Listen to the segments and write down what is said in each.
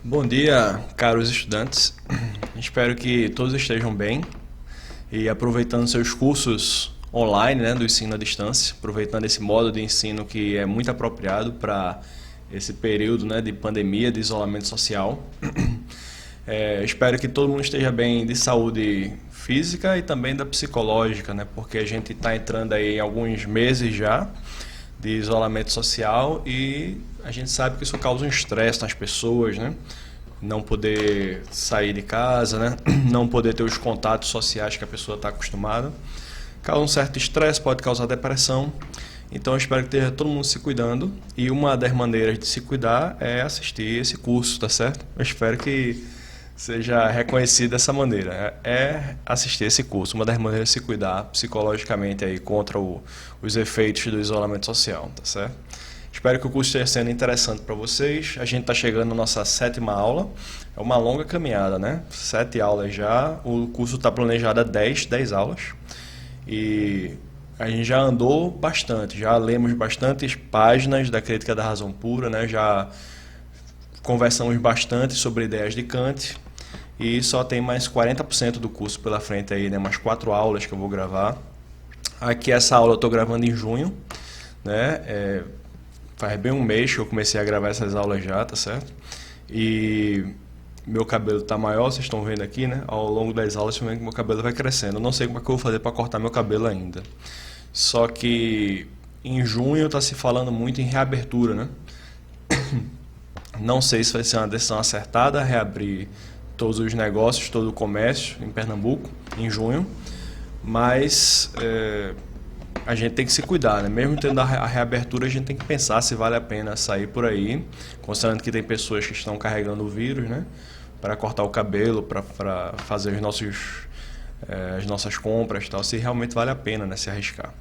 Bom dia, caros estudantes. Espero que todos estejam bem e aproveitando seus cursos online, né, do ensino à distância, aproveitando esse modo de ensino que é muito apropriado para esse período, né, de pandemia, de isolamento social. Espero que todo mundo esteja bem de saúde física e também da psicológica, né, porque a gente está entrando aí em alguns meses já de isolamento social e a gente sabe que isso causa um estresse nas pessoas, né? Não poder sair de casa, né? Não poder ter os contatos sociais que a pessoa está acostumada. Causa um certo estresse, pode causar depressão. Então eu espero que esteja todo mundo se cuidando e uma das maneiras de se cuidar é assistir esse curso, tá certo? Eu espero que seja reconhecido dessa maneira. É assistir esse curso, uma das maneiras de se cuidar psicologicamente aí contra os efeitos do isolamento social, tá certo? Espero que o curso esteja sendo interessante para vocês. A gente está chegando na nossa 7ª aula. É uma longa caminhada, né? 7 aulas já. O curso está planejado a 10 aulas. E a gente já andou bastante, já lemos bastantes páginas da Crítica da Razão Pura, né? Já conversamos bastante sobre ideias de Kant. E só tem mais 40% do curso pela frente aí, né? Mais 4 aulas que eu vou gravar. Aqui essa aula eu estou gravando em junho, né? Faz bem um mês que eu comecei a gravar essas aulas já, tá certo? E meu cabelo tá maior, vocês estão vendo aqui, né? Ao longo das aulas, vocês vão ver que meu cabelo vai crescendo. Eu não sei como é que eu vou fazer para cortar meu cabelo ainda. Só que em junho tá se falando muito em reabertura, né? Não sei se vai ser uma decisão acertada, reabrir todos os negócios, todo o comércio em Pernambuco, em junho. Mas a gente tem que se cuidar, né? Mesmo tendo a reabertura, a gente tem que pensar se vale a pena sair por aí, considerando que tem pessoas que estão carregando o vírus, né? Para cortar o cabelo, para fazer as nossas compras e tal, se realmente vale a pena, né, se arriscar.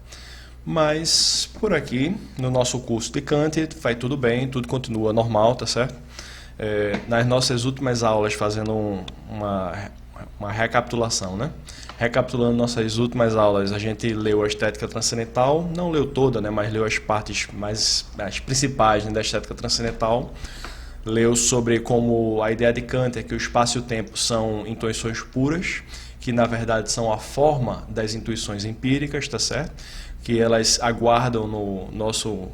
Mas por aqui, no nosso curso de Kant, vai tudo bem, tudo continua normal, tá certo? Nas nossas últimas aulas, fazendo uma recapitulação, né? Recapitulando nossas últimas aulas, a gente leu a Estética Transcendental, não leu toda, né, mas leu as partes as principais, né, da Estética Transcendental. Leu sobre como a ideia de Kant é que o espaço e o tempo são intuições puras, que na verdade são a forma das intuições empíricas, tá certo? Que elas aguardam no nosso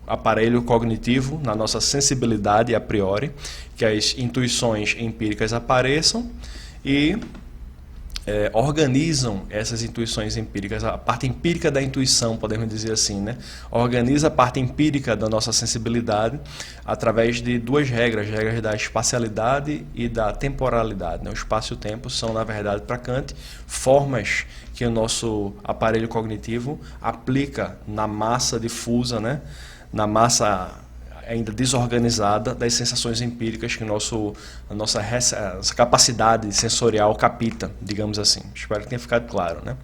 aparelho cognitivo, na nossa sensibilidade a priori, que as intuições empíricas apareçam e organizam essas intuições empíricas, a parte empírica da intuição, podemos dizer assim, né? Organiza a parte empírica da nossa sensibilidade através de duas regras, regras da espacialidade e da temporalidade, né? O espaço e o tempo são, na verdade, para Kant, formas que o nosso aparelho cognitivo aplica na massa difusa, né? Na massa ainda desorganizada das sensações empíricas que a nossa capacidade sensorial capta, digamos assim. Espero que tenha ficado claro, né?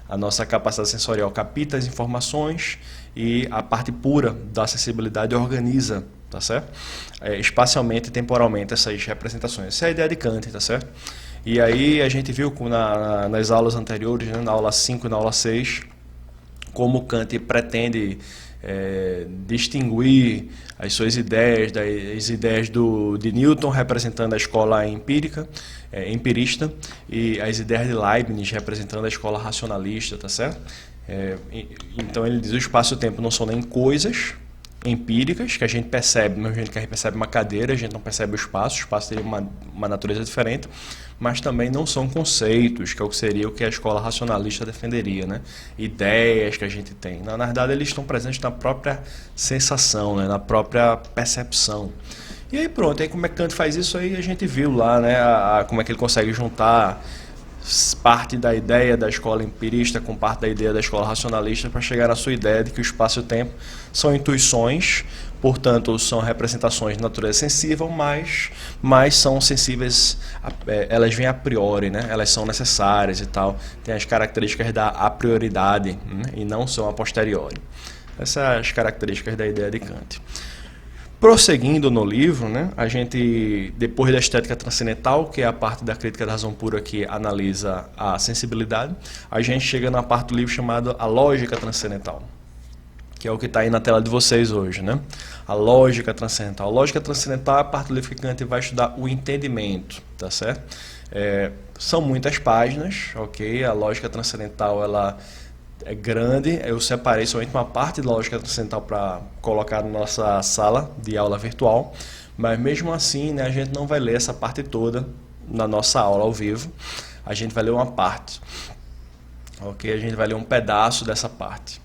A nossa capacidade sensorial capta as informações e a parte pura da sensibilidade organiza, tá certo? Espacialmente e temporalmente essas representações. Essa é a ideia de Kant, tá certo? E aí a gente viu nas aulas anteriores, né, na aula 5 e na aula 6, como Kant pretende distinguir as suas ideias das ideias de Newton, representando a escola empirista, e as ideias de Leibniz, representando a escola racionalista, tá certo? Então ele diz que o espaço e o tempo não são nem coisas empíricas que a gente percebe, do mesmo jeito que a gente percebe uma cadeira, a gente não percebe o espaço teria uma natureza diferente, mas também não são conceitos, que é o que seria o que a escola racionalista defenderia, né? Ideias que a gente tem. Na verdade, eles estão presentes na própria sensação, né? Na própria percepção. E aí pronto, aí como é que Kant faz isso aí, a gente viu lá, né? Como é que ele consegue juntar parte da ideia da escola empirista com parte da ideia da escola racionalista para chegar na sua ideia de que o espaço e o tempo são intuições, portanto são representações de natureza sensível, mas são sensíveis, elas vêm a priori, né? Elas são necessárias e tal, tem as características da a prioridade, né? E não são a posteriori. Essas são as características da ideia de Kant. Prosseguindo no livro, né, a gente, depois da estética transcendental, que é a parte da crítica da razão pura que analisa a sensibilidade, a gente chega na parte do livro chamada A Lógica Transcendental. que é o que está aí na tela de vocês hoje, né? A lógica transcendental. A lógica transcendental é a parte do livro que Kant vai estudar o entendimento, tá certo? São muitas páginas, ok? A lógica transcendental, ela é grande. Eu separei somente uma parte da lógica transcendental para colocar na nossa sala de aula virtual, mas mesmo assim, né, a gente não vai ler essa parte toda na nossa aula ao vivo. A gente vai ler uma parte, ok? A gente vai ler um pedaço dessa parte,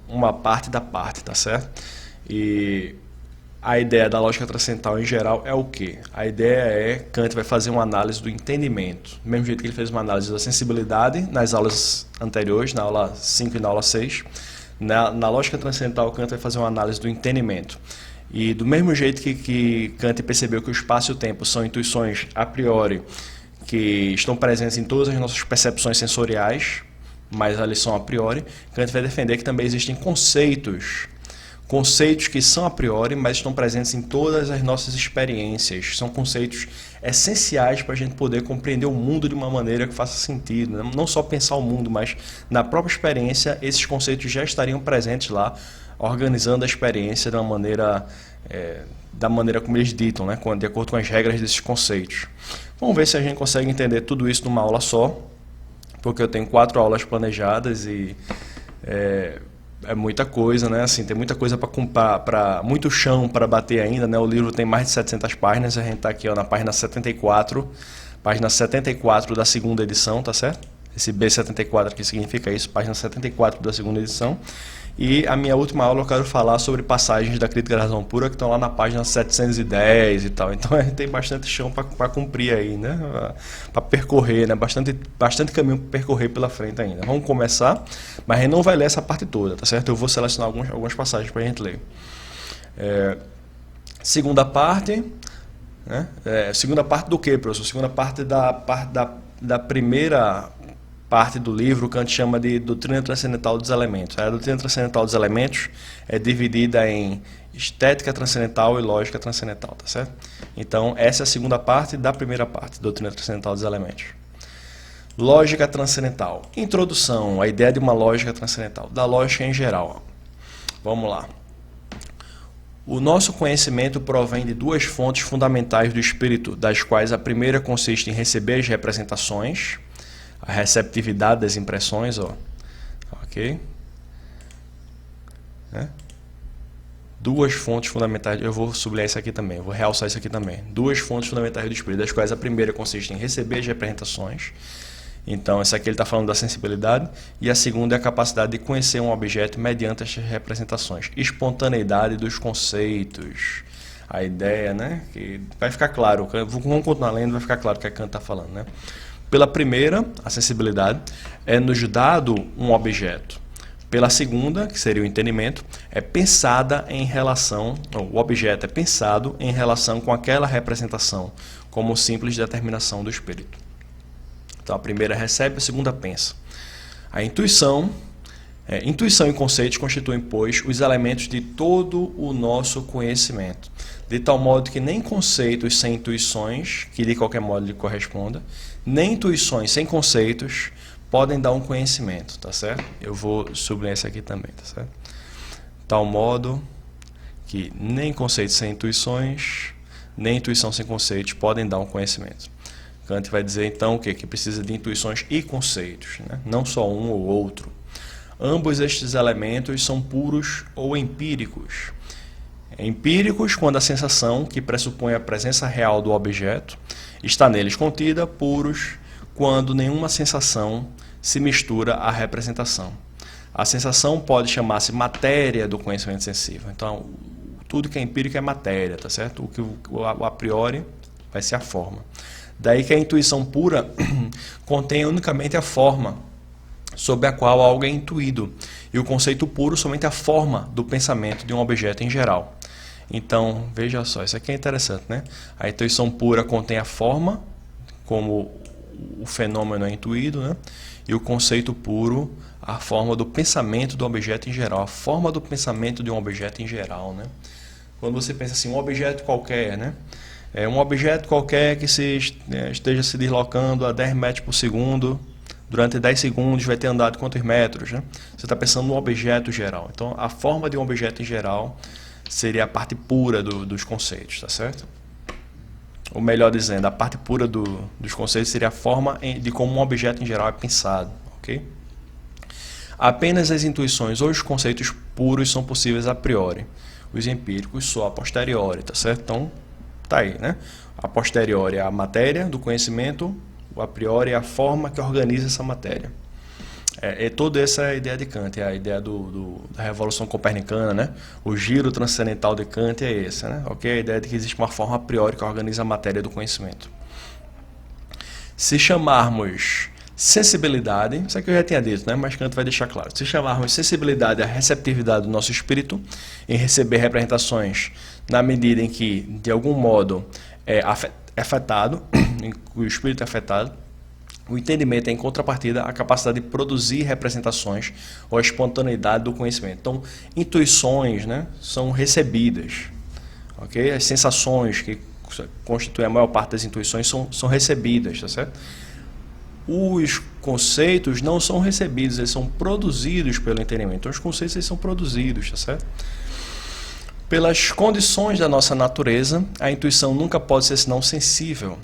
uma parte da parte, tá certo? E a ideia da lógica transcendental em geral é o quê? A ideia é que Kant vai fazer uma análise do entendimento, do mesmo jeito que ele fez uma análise da sensibilidade nas aulas anteriores, na aula 5 e na aula 6. Na lógica transcendental, Kant vai fazer uma análise do entendimento. E do mesmo jeito que Kant percebeu que o espaço e o tempo são intuições a priori, que estão presentes em todas as nossas percepções sensoriais, mas elas são a priori, Kant vai defender que também existem conceitos que são a priori, mas estão presentes em todas as nossas experiências. São conceitos essenciais para a gente poder compreender o mundo de uma maneira que faça sentido. Não só pensar o mundo, mas na própria experiência, esses conceitos já estariam presentes lá, organizando a experiência de uma maneira, da maneira como eles ditam, né? De acordo com as regras desses conceitos. Vamos ver se a gente consegue entender tudo isso numa aula só, porque eu tenho 4 aulas planejadas e é muita coisa, né? Assim, tem muita coisa para muito chão para bater ainda, né? O livro tem mais de 700 páginas, a gente está aqui, ó, na página 74, página 74 da segunda edição, tá certo? Esse B74 aqui significa isso, página 74 da segunda edição. E a minha última aula eu quero falar sobre passagens da Crítica da Razão Pura, que estão lá na página 710 e tal. Então tem bastante chão para cumprir aí, né? Para percorrer, né? Bastante caminho para percorrer pela frente ainda. Vamos começar, mas a gente não vai ler essa parte toda, tá certo? Eu vou selecionar algumas passagens para a gente ler. Segunda parte, né? Segunda parte do quê, professor? Segunda parte da primeira parte do livro, Kant chama de doutrina transcendental dos elementos. A doutrina transcendental dos elementos é dividida em estética transcendental e lógica transcendental, tá certo? Então, essa é a segunda parte da primeira parte, doutrina transcendental dos elementos. Lógica transcendental. Introdução, a ideia de uma lógica transcendental, da lógica em geral. Vamos lá. O nosso conhecimento provém de 2 fontes fundamentais do espírito, das quais a primeira consiste em receber as representações, a receptividade das impressões, ó, ok? 2 fontes fundamentais, eu vou sublinhar isso aqui também, eu vou realçar isso aqui também. 2 fontes fundamentais do espírito, das quais a primeira consiste em receber as representações. Então, essa aqui ele está falando da sensibilidade, e a segunda é a capacidade de conhecer um objeto mediante estas representações. Espontaneidade dos conceitos. A ideia, né? Que vai ficar claro, vamos continuar lendo, vai ficar claro o que a Kant está falando, né? Pela primeira, a sensibilidade, é-nos dado um objeto. Pela segunda, que seria o entendimento, é pensada em relação, o objeto é pensado em relação com aquela representação, como simples determinação do espírito. Então a primeira recebe, a segunda pensa. A intuição e conceitos constituem, pois, os elementos de todo o nosso conhecimento, de tal modo que nem conceitos sem intuições, que de qualquer modo lhe corresponda, nem intuições sem conceitos podem dar um conhecimento, tá certo? Eu vou sublinhar isso aqui também, tá certo? Tal modo que nem conceitos sem intuições, nem intuição sem conceitos podem dar um conhecimento. Kant vai dizer então o quê? Que precisa de intuições e conceitos, né? Não só um ou outro. Ambos estes elementos são puros ou empíricos. Empíricos quando a sensação, que pressupõe a presença real do objeto, está neles contida, puros quando nenhuma sensação se mistura à representação. A sensação pode chamar-se matéria do conhecimento sensível. Então, tudo que é empírico é matéria, tá certo? O que a priori vai ser a forma. Daí que a intuição pura contém unicamente a forma sob a qual algo é intuído, e o conceito puro somente a forma do pensamento de um objeto em geral. Então, veja só, isso aqui é interessante, né? A intuição pura contém a forma, como o fenômeno é intuído, né? E o conceito puro, a forma do pensamento do objeto em geral, a forma do pensamento de um objeto em geral, né? Quando você pensa assim, um objeto qualquer, né? Um objeto qualquer que esteja se deslocando a 10 metros por segundo, Durante 10 segundos vai ter andado quantos metros, né? Você está pensando no objeto geral. Então, a forma de um objeto em geral seria a parte pura dos conceitos, tá certo? Ou melhor dizendo, a parte pura dos conceitos seria a forma de como um objeto em geral é pensado, ok? Apenas as intuições ou os conceitos puros são possíveis a priori. Os empíricos só a posteriori, tá certo? Então, tá aí, né? A posteriori é a matéria do conhecimento, o a priori é a forma que organiza essa matéria. Toda essa é a ideia de Kant, é a ideia da revolução copernicana, né? O giro transcendental de Kant é esse, né? Okay? A ideia de que existe uma forma a priori que organiza a matéria do conhecimento. Se chamarmos sensibilidade, isso aqui eu já tinha dito, né? Mas Kant vai deixar claro. Se chamarmos sensibilidade a receptividade do nosso espírito em receber representações na medida em que, de algum modo, é afetado, o espírito é afetado, o entendimento é, em contrapartida, a capacidade de produzir representações ou a espontaneidade do conhecimento. Então, intuições, né, são recebidas. Okay? As sensações que constituem a maior parte das intuições são recebidas. Tá certo? Os conceitos não são recebidos, eles são produzidos pelo entendimento. Então, os conceitos eles são produzidos. Tá certo? Pelas condições da nossa natureza, a intuição nunca pode ser senão sensível.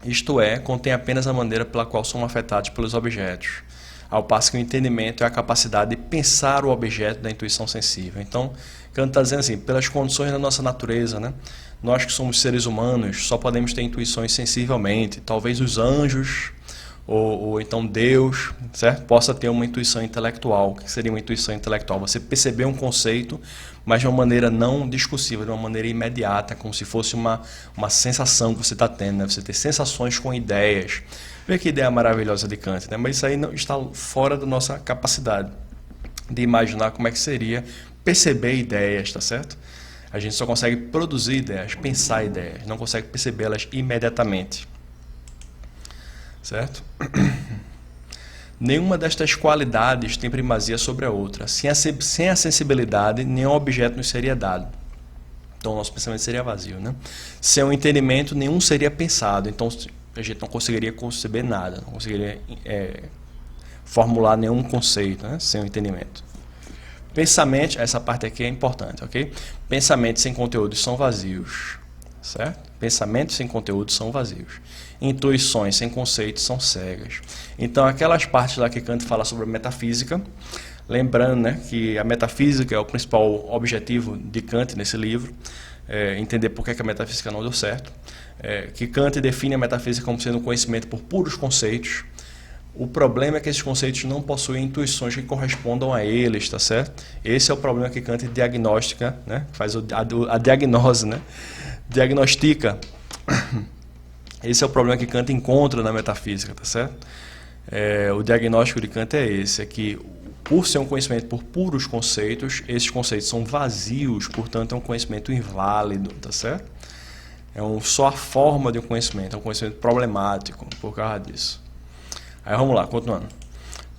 Isto é, contém apenas a maneira pela qual somos afetados pelos objetos, ao passo que o entendimento é a capacidade de pensar o objeto da intuição sensível. Então, Kant está dizendo assim, pelas condições da nossa natureza, né? Nós que somos seres humanos só podemos ter intuições sensivelmente. Talvez os anjos ou então Deus, certo? Possa ter uma intuição intelectual. O que seria uma intuição intelectual? Você perceber um conceito, mas de uma maneira não discursiva, de uma maneira imediata, como se fosse uma sensação que você está tendo, né? Você ter sensações com ideias. Vê que ideia maravilhosa de Kant, né? Mas isso aí não está fora da nossa capacidade de imaginar como é que seria perceber ideias, tá certo? A gente só consegue produzir ideias, pensar ideias, não consegue percebê-las imediatamente. Certo? Nenhuma destas qualidades tem primazia sobre a outra. Sem a sensibilidade, nenhum objeto nos seria dado. Então, o nosso pensamento seria vazio, né? Sem o entendimento, nenhum seria pensado. Então, a gente não conseguiria conceber nada, não conseguiria formular nenhum conceito, né? Sem o entendimento. Pensamentos, essa parte aqui é importante, ok? Pensamentos sem conteúdo são vazios, certo? Pensamentos sem conteúdo são vazios. Intuições sem conceitos são cegas. Então, aquelas partes lá que Kant fala sobre a metafísica, lembrando, né, que a metafísica é o principal objetivo de Kant nesse livro, entender por que a metafísica não deu certo, que Kant define a metafísica como sendo um conhecimento por puros conceitos. O problema é que esses conceitos não possuem intuições que correspondam a eles, tá certo? Esse é o problema que Kant diagnostica, né? Faz a diagnose, né? Diagnostica. Esse é o problema que Kant encontra na metafísica, tá certo? O diagnóstico de Kant é esse, é que por ser um conhecimento por puros conceitos, esses conceitos são vazios, portanto é um conhecimento inválido, tá certo? Só a forma de um conhecimento, é um conhecimento problemático por causa disso. Aí vamos lá, continuando.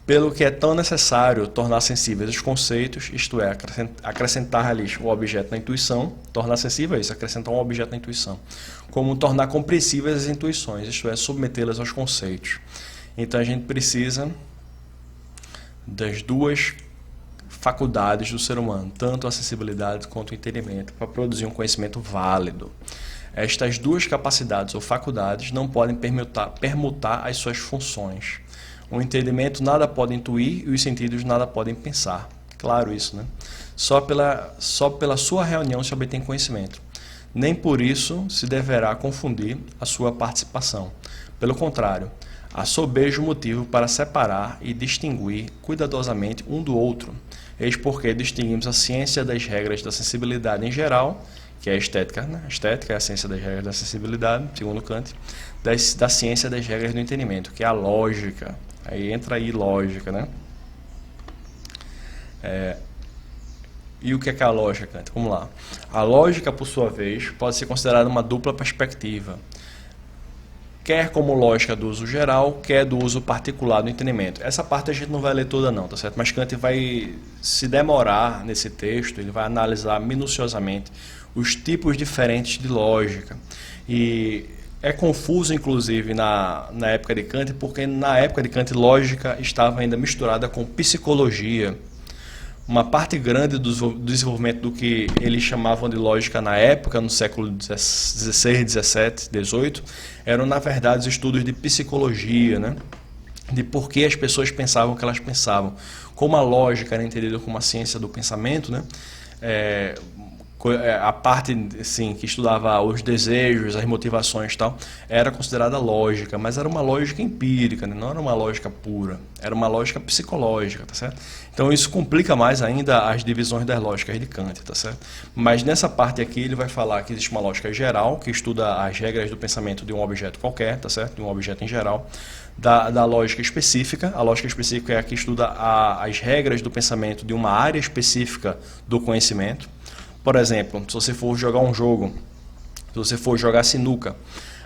Pelo que é tão necessário tornar sensíveis os conceitos, isto é, acrescentar-lhes o objeto na intuição, tornar sensível é isso, acrescentar um objeto na intuição, como tornar compreensíveis as intuições, isto é, submetê-las aos conceitos. Então a gente precisa das duas faculdades do ser humano, tanto a sensibilidade quanto o entendimento, para produzir um conhecimento válido. Estas duas capacidades ou faculdades não podem permutar as suas funções. O entendimento nada pode intuir e os sentidos nada podem pensar. Claro isso, né? Só pela sua reunião se obtém conhecimento. Nem por isso se deverá confundir a sua participação. Pelo contrário, há sobejo motivo para separar e distinguir cuidadosamente um do outro. Eis porque distinguimos a ciência das regras da sensibilidade em geral, que é a estética, né? A estética é a ciência das regras da sensibilidade, segundo Kant, da ciência das regras do entendimento, que é a lógica. Aí entra aí lógica, né? E o que é a lógica, Kant? Vamos lá. A lógica, por sua vez, pode ser considerada uma dupla perspectiva, quer como lógica do uso geral, quer do uso particular do entendimento. Essa parte a gente não vai ler toda não, tá certo? Mas Kant vai se demorar nesse texto, ele vai analisar minuciosamente os tipos diferentes de lógica. E é confuso, inclusive, na época de Kant, porque na época de Kant, lógica estava ainda misturada com psicologia. Uma parte grande do desenvolvimento do que eles chamavam de lógica na época, no século XVI, XVII, XVIII, eram, na verdade, os estudos de psicologia, né? De por que as pessoas pensavam o que elas pensavam. Como a lógica era entendida como a ciência do pensamento, né? A parte assim, que estudava os desejos, as motivações e tal, era considerada lógica, mas era uma lógica empírica, né? Não era uma lógica pura, era uma lógica psicológica, tá certo? Então isso complica mais ainda as divisões das lógicas de Kant, tá certo? Mas nessa parte aqui ele vai falar que existe uma lógica geral, que estuda as regras do pensamento de um objeto qualquer, tá certo? De um objeto em geral. Da lógica específica, a lógica específica é a que estuda as regras do pensamento de uma área específica do conhecimento. Por exemplo, se você for jogar um jogo, se você for jogar sinuca,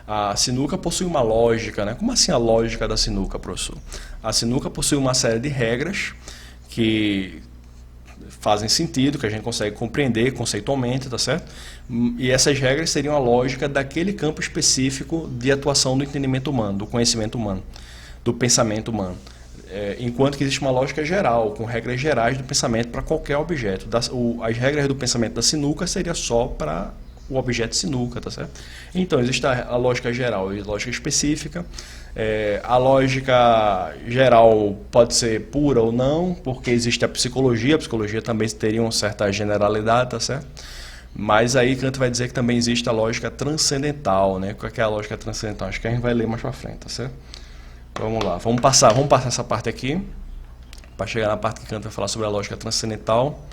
a sinuca possui uma lógica, né? Como assim a lógica da sinuca, professor? A sinuca possui uma série de regras que fazem sentido, que a gente consegue compreender conceitualmente, tá certo? E essas regras seriam a lógica daquele campo específico de atuação do entendimento humano, do conhecimento humano, do pensamento humano. Enquanto que existe uma lógica geral, com regras gerais do pensamento para qualquer objeto. As regras do pensamento da sinuca seria só para o objeto sinuca, tá certo? Então, existe a lógica geral e a lógica específica. A lógica geral pode ser pura ou não, porque existe a psicologia também teria uma certa generalidade, tá certo? Mas aí Kant vai dizer que também existe a lógica transcendental, né? Qual é a lógica transcendental? Acho que a gente vai ler mais para frente, tá certo? Vamos lá, vamos passar essa parte aqui, para chegar na parte que Kant vai falar sobre a lógica transcendental,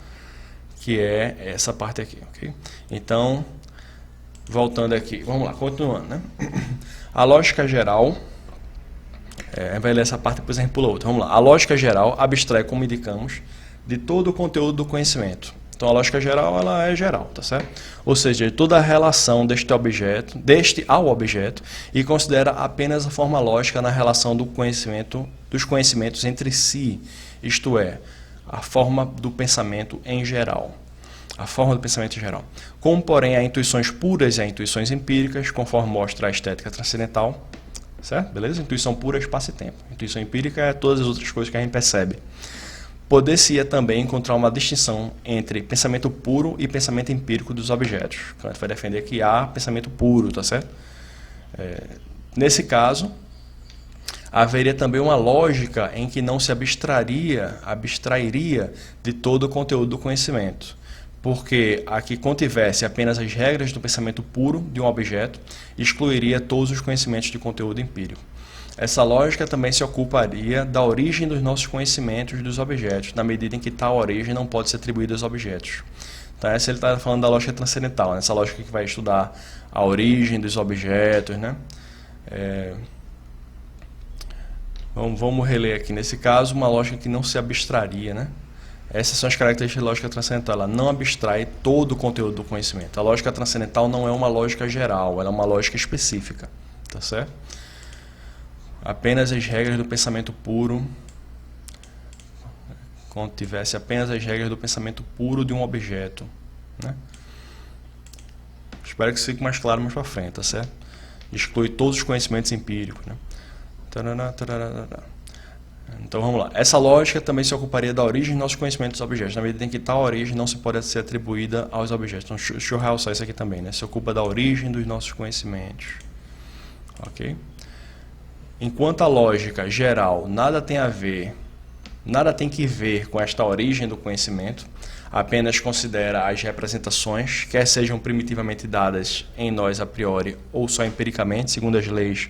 que é essa parte aqui, ok? Então, voltando aqui, vamos lá, continuando, né? A lógica geral, vai ler essa parte, depois a gente pula outra, vamos lá. A lógica geral abstrai, como indicamos, de todo o conteúdo do conhecimento. Então, a lógica geral, ela é geral, tá certo? Ou seja, toda a relação deste ao objeto, e considera apenas a forma lógica na relação dos conhecimentos entre si, isto é, a forma do pensamento em geral. A forma do pensamento em geral. Como, porém, há intuições puras e há intuições empíricas, conforme mostra a estética transcendental, certo? Beleza? Intuição pura é espaço e tempo. Intuição empírica é todas as outras coisas que a gente percebe. Poder-se-ia também encontrar uma distinção entre pensamento puro e pensamento empírico dos objetos. Kant vai defender que há pensamento puro, tá certo? Nesse caso, haveria também uma lógica em que não se abstrairia de todo o conteúdo do conhecimento, porque a que contivesse apenas as regras do pensamento puro de um objeto excluiria todos os conhecimentos de conteúdo empírico. Essa lógica também se ocuparia da origem dos nossos conhecimentos dos objetos, na medida em que tal origem não pode ser atribuída aos objetos. Então, essa ele está falando da lógica transcendental, né? Essa lógica que vai estudar a origem dos objetos, né? Vamos reler aqui. Nesse caso, uma lógica que não se abstraria, né? Essas são as características da lógica transcendental. Ela não abstrai todo o conteúdo do conhecimento. A lógica transcendental não é uma lógica geral, ela é uma lógica específica, tá certo? Apenas as regras do pensamento puro, quando tivesse apenas as regras do pensamento puro de um objeto, né? Espero que isso fique mais claro mais para frente, tá certo? Exclui todos os conhecimentos empíricos, né? Então vamos lá. Essa lógica também se ocuparia da origem dos nossos conhecimentos dos objetos, na medida em que tal origem não se pode ser atribuída aos objetos. Então deixa eu realçar isso aqui também, né? Se ocupa da origem dos nossos conhecimentos. Ok? Enquanto a lógica geral nada tem que ver com esta origem do conhecimento, apenas considera as representações, quer sejam primitivamente dadas em nós a priori ou só empiricamente, segundo as leis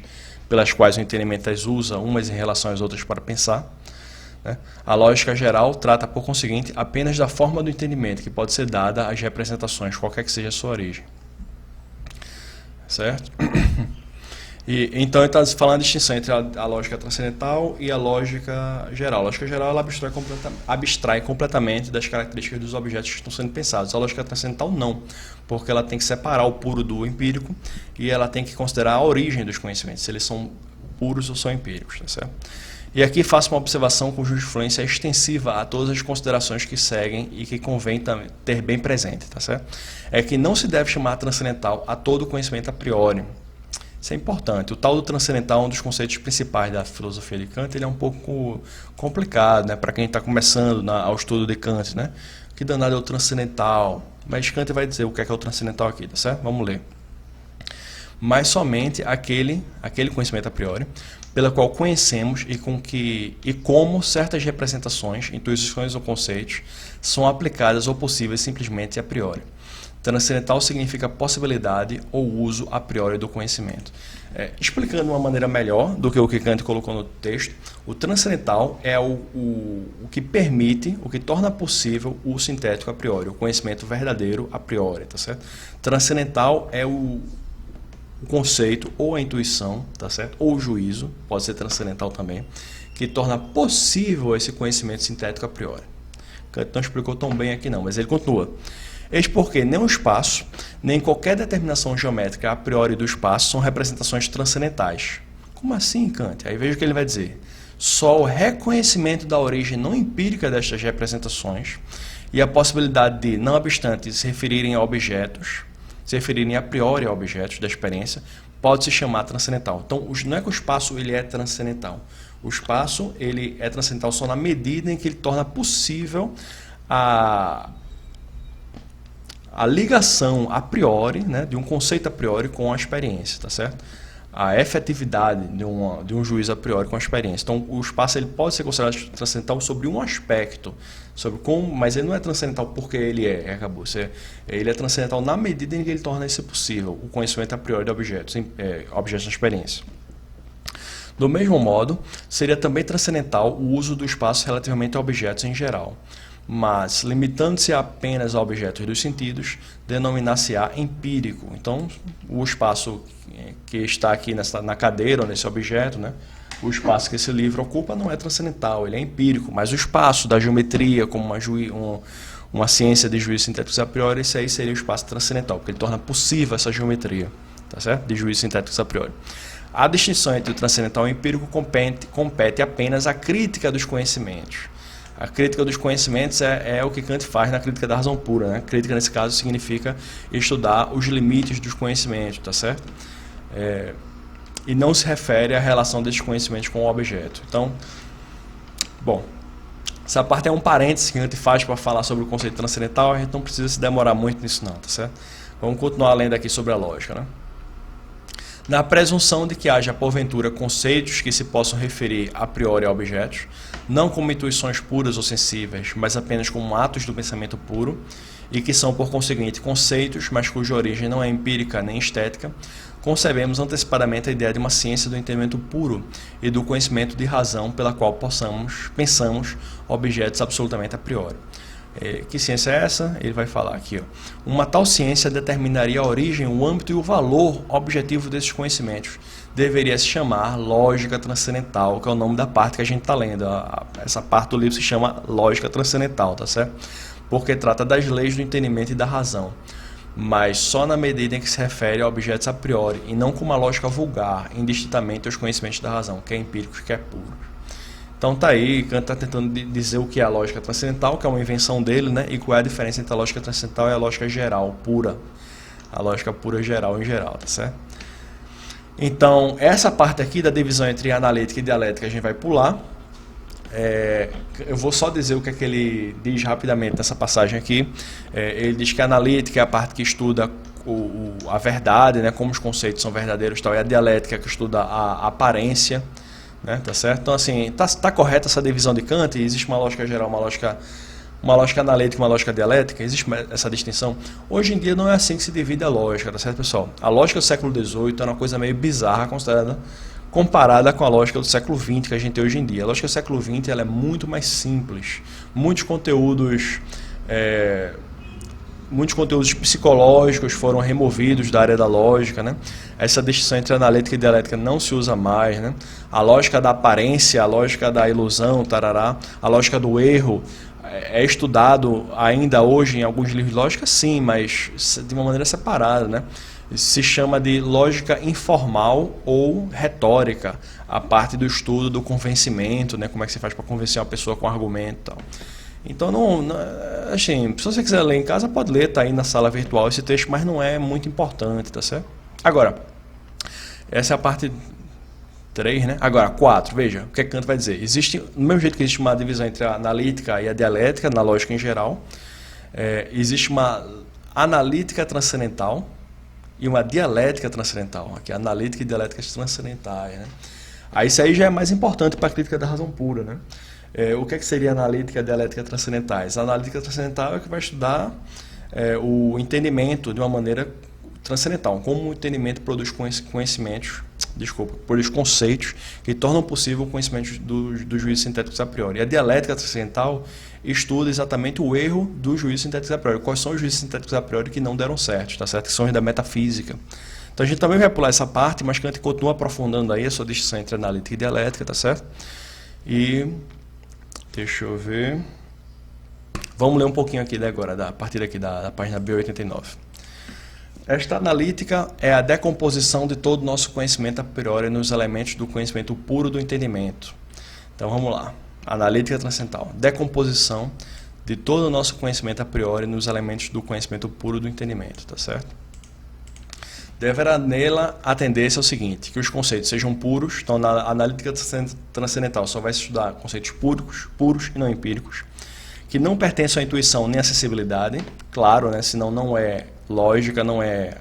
pelas quais o entendimento as usa umas em relação às outras para pensar, né? A lógica geral trata, por conseguinte, apenas da forma do entendimento que pode ser dada às representações, qualquer que seja a sua origem. Certo? Então, ele está falando a distinção entre a lógica transcendental e a lógica geral. A lógica geral ela abstrai completamente das características dos objetos que estão sendo pensados. A lógica transcendental não, porque ela tem que separar o puro do empírico e ela tem que considerar a origem dos conhecimentos, se eles são puros ou são empíricos. Tá certo? E aqui faço uma observação cuja influência é extensiva a todas as considerações que seguem e que convém ter bem presente. Tá certo? É que não se deve chamar transcendental a todo conhecimento a priori, Isso é importante. O tal do transcendental é um dos conceitos principais da filosofia de Kant. Ele é um pouco complicado, né, para quem está começando ao estudo de Kant, né? Que danado é o transcendental? Mas Kant vai dizer o que é o transcendental aqui, tá certo? Vamos ler. Mas somente aquele conhecimento a priori, pela qual conhecemos e como certas representações, intuições ou conceitos são aplicadas ou possíveis simplesmente a priori. Transcendental significa possibilidade ou uso a priori do conhecimento. Explicando de uma maneira melhor do que o que Kant colocou no texto, o transcendental é o que permite, o que torna possível o sintético a priori, o conhecimento verdadeiro a priori, tá certo? Transcendental é o conceito ou a intuição, tá certo? Ou o juízo, pode ser transcendental também, que torna possível esse conhecimento sintético a priori. Kant não explicou tão bem aqui não, mas ele continua. Eis porque nem o espaço, nem qualquer determinação geométrica a priori do espaço são representações transcendentais. Como assim, Kant? Aí veja o que ele vai dizer. Só o reconhecimento da origem não empírica destas representações e a possibilidade de, não obstante, se referirem a objetos, se referirem a priori a objetos da experiência, pode se chamar transcendental. Então, não é que o espaço ele é transcendental. O espaço ele é transcendental só na medida em que ele torna possível a ligação a priori, né, de um conceito a priori com a experiência, tá certo? A efetividade de um juízo a priori com a experiência. Então, o espaço ele pode ser considerado transcendental sobre um aspecto, sobre como, mas ele não é transcendental porque ele acabou. Ele é transcendental na medida em que ele torna isso possível, o conhecimento a priori de objetos, objetos da experiência. Do mesmo modo, seria também transcendental o uso do espaço relativamente a objetos em geral. Mas, limitando-se apenas a objetos dos sentidos, denominar-se-á empírico. Então, o espaço que está aqui na cadeira, ou nesse objeto, né, o espaço que esse livro ocupa não é transcendental, ele é empírico. Mas o espaço da geometria, como uma ciência de juízos sintéticos a priori, esse aí seria o espaço transcendental, porque ele torna possível essa geometria, tá certo? De juízos sintéticos a priori. A distinção entre o transcendental e o empírico compete apenas à crítica dos conhecimentos. A crítica dos conhecimentos é o que Kant faz na crítica da razão pura, né? Crítica, nesse caso, significa estudar os limites dos conhecimentos, tá certo? E não se refere à relação desses conhecimentos com o objeto. Então, bom, essa parte é um parênteses que Kant faz para falar sobre o conceito transcendental, a gente não precisa se demorar muito nisso não, tá certo? Vamos continuar lendo aqui sobre a lógica, né? Na presunção de que haja, porventura, conceitos que se possam referir a priori a objetos, não como intuições puras ou sensíveis, mas apenas como atos do pensamento puro, e que são, por conseguinte, conceitos, mas cuja origem não é empírica nem estética, concebemos antecipadamente a ideia de uma ciência do entendimento puro e do conhecimento de razão pela qual pensamos objetos absolutamente a priori. Que ciência é essa? Ele vai falar aqui. Uma tal ciência determinaria a origem, o âmbito e o valor objetivo desses conhecimentos. Deveria se chamar lógica transcendental, que é o nome da parte que a gente está lendo. Essa parte do livro se chama lógica transcendental, tá certo? Porque trata das leis do entendimento e da razão, mas só na medida em que se refere a objetos a priori, e não com uma lógica vulgar, indistintamente aos conhecimentos da razão, que é empírico e que é puro. Então tá aí, Kant está tentando dizer o que é a lógica transcendental, que é uma invenção dele, né? E qual é a diferença entre a lógica transcendental e a lógica geral, pura. A lógica pura geral em geral, tá certo? Então, essa parte aqui da divisão entre analítica e dialética a gente vai pular. Eu vou só dizer o que é que ele diz rapidamente nessa passagem aqui. Ele diz que a analítica é a parte que estuda a verdade, né? Como os conceitos são verdadeiros, tal, e a dialética que estuda a aparência. Né, tá certo? Então, assim, tá correta essa divisão de Kant? Existe uma lógica geral, uma lógica analítica, uma lógica dialética? Existe essa distinção? Hoje em dia não é assim que se divide a lógica, tá certo, pessoal? A lógica do século XVIII é uma coisa meio bizarra comparada com a lógica do século XX que a gente tem hoje em dia. A lógica do século XX ela é muito mais simples. Muitos conteúdos psicológicos foram removidos da área da lógica, né? Essa distinção entre analítica e dialética não se usa mais, né? A lógica da aparência, a lógica da ilusão, tarará, a lógica do erro é estudado ainda hoje em alguns livros de lógica, sim, mas de uma maneira separada, né? Se chama de lógica informal ou retórica, a parte do estudo do convencimento, né? Como é que se faz para convencer uma pessoa com argumento e tal. Então, assim, se você quiser ler em casa, pode ler, tá aí na sala virtual esse texto, mas não é muito importante, tá certo? Agora, Essa é a parte 3, né? Agora, 4, veja, o que Kant vai dizer? Existe, do mesmo jeito que existe uma divisão entre a analítica e a dialética, na lógica em geral, existe uma analítica transcendental e uma dialética transcendental. Aqui, analítica e dialética transcendentais, né? Aí isso aí já é mais importante para a crítica da razão pura, né? O que seria analítica e dialética transcendentais? A analítica transcendental é que vai estudar o entendimento de uma maneira transcendental, como o entendimento produz conhecimentos, produz conceitos que tornam possível o conhecimento dos juízos sintéticos a priori. E a dialética transcendental estuda exatamente o erro dos juízos sintéticos a priori. Quais são os juízos sintéticos a priori que não deram certo, tá certo? Que são os da metafísica. Então a gente também vai pular essa parte, mas Kant continua aprofundando aí a sua distinção entre analítica e dialética, tá certo? E deixa eu ver. Vamos ler um pouquinho aqui agora, a partir aqui da página B89. Esta analítica é a decomposição de todo o nosso conhecimento a priori nos elementos do conhecimento puro do entendimento. Então vamos lá. Analítica transcendental. Decomposição de todo o nosso conhecimento a priori nos elementos do conhecimento puro do entendimento, tá certo? Deverá nela atender-se ao seguinte, que os conceitos sejam puros. Então na analítica transcendental só vai se estudar conceitos puros e não empíricos, que não pertencem à intuição nem à acessibilidade, claro, né? Senão não é lógica, não é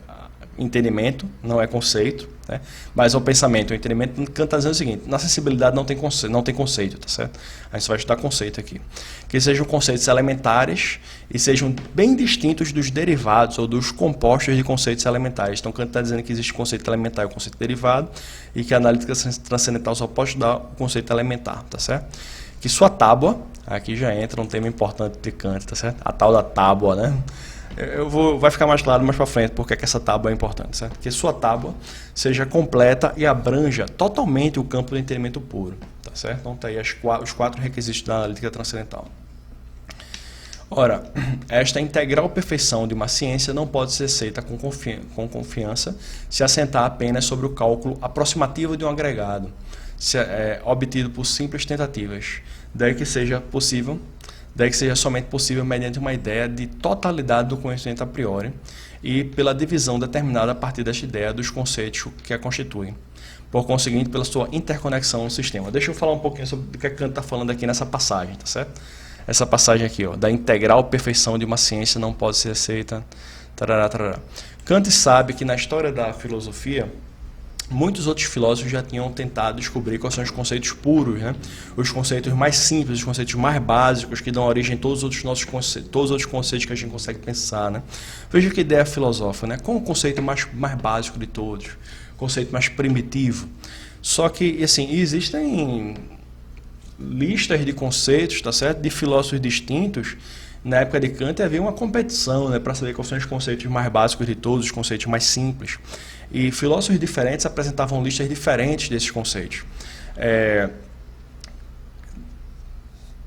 entendimento, não é conceito, né? Mas ao pensamento, o entendimento, Kant está dizendo o seguinte, na acessibilidade não tem conceito, tá certo? A gente só vai estudar conceito aqui. Que sejam conceitos elementares e sejam bem distintos dos derivados ou dos compostos de conceitos elementares. Então Kant está dizendo que existe conceito elementar e o conceito derivado e que a analítica transcendental só pode estudar o conceito elementar, tá certo? Que sua tábua, aqui já entra um tema importante de Kant, tá certo? A tal da tábua, né? Vai ficar mais claro mais para frente porque que essa tábua é importante, certo? Que sua tábua seja completa e abranja totalmente o campo do entendimento puro, tá certo? Então tá aí os 4 requisitos da analítica transcendental. Ora, esta integral perfeição de uma ciência não pode ser aceita com confiança se assentar apenas sobre o cálculo aproximativo de um agregado, obtido por simples tentativas. Daí que seja somente possível mediante uma ideia de totalidade do conhecimento a priori e pela divisão determinada a partir desta ideia dos conceitos que a constituem. Por conseguinte, pela sua interconexão no sistema. Deixa eu falar um pouquinho sobre o que Kant está falando aqui nessa passagem, tá certo? Essa passagem aqui, ó, da integral perfeição de uma ciência não pode ser aceita. Tarará, tarará. Kant sabe que na história da filosofia, muitos outros filósofos já tinham tentado descobrir quais são os conceitos puros, né? Os conceitos mais simples, os conceitos mais básicos que dão origem a todos os outros nossos conceitos, todos os outros conceitos que a gente consegue pensar, né? Veja que ideia filosófica, né? Qual o conceito mais básico de todos? O conceito mais primitivo. Só que, assim, existem listas de conceitos, tá certo? De filósofos distintos. Na época de Kant havia uma competição, né, para saber quais são os conceitos mais básicos de todos, os conceitos mais simples. E filósofos diferentes apresentavam listas diferentes desses conceitos.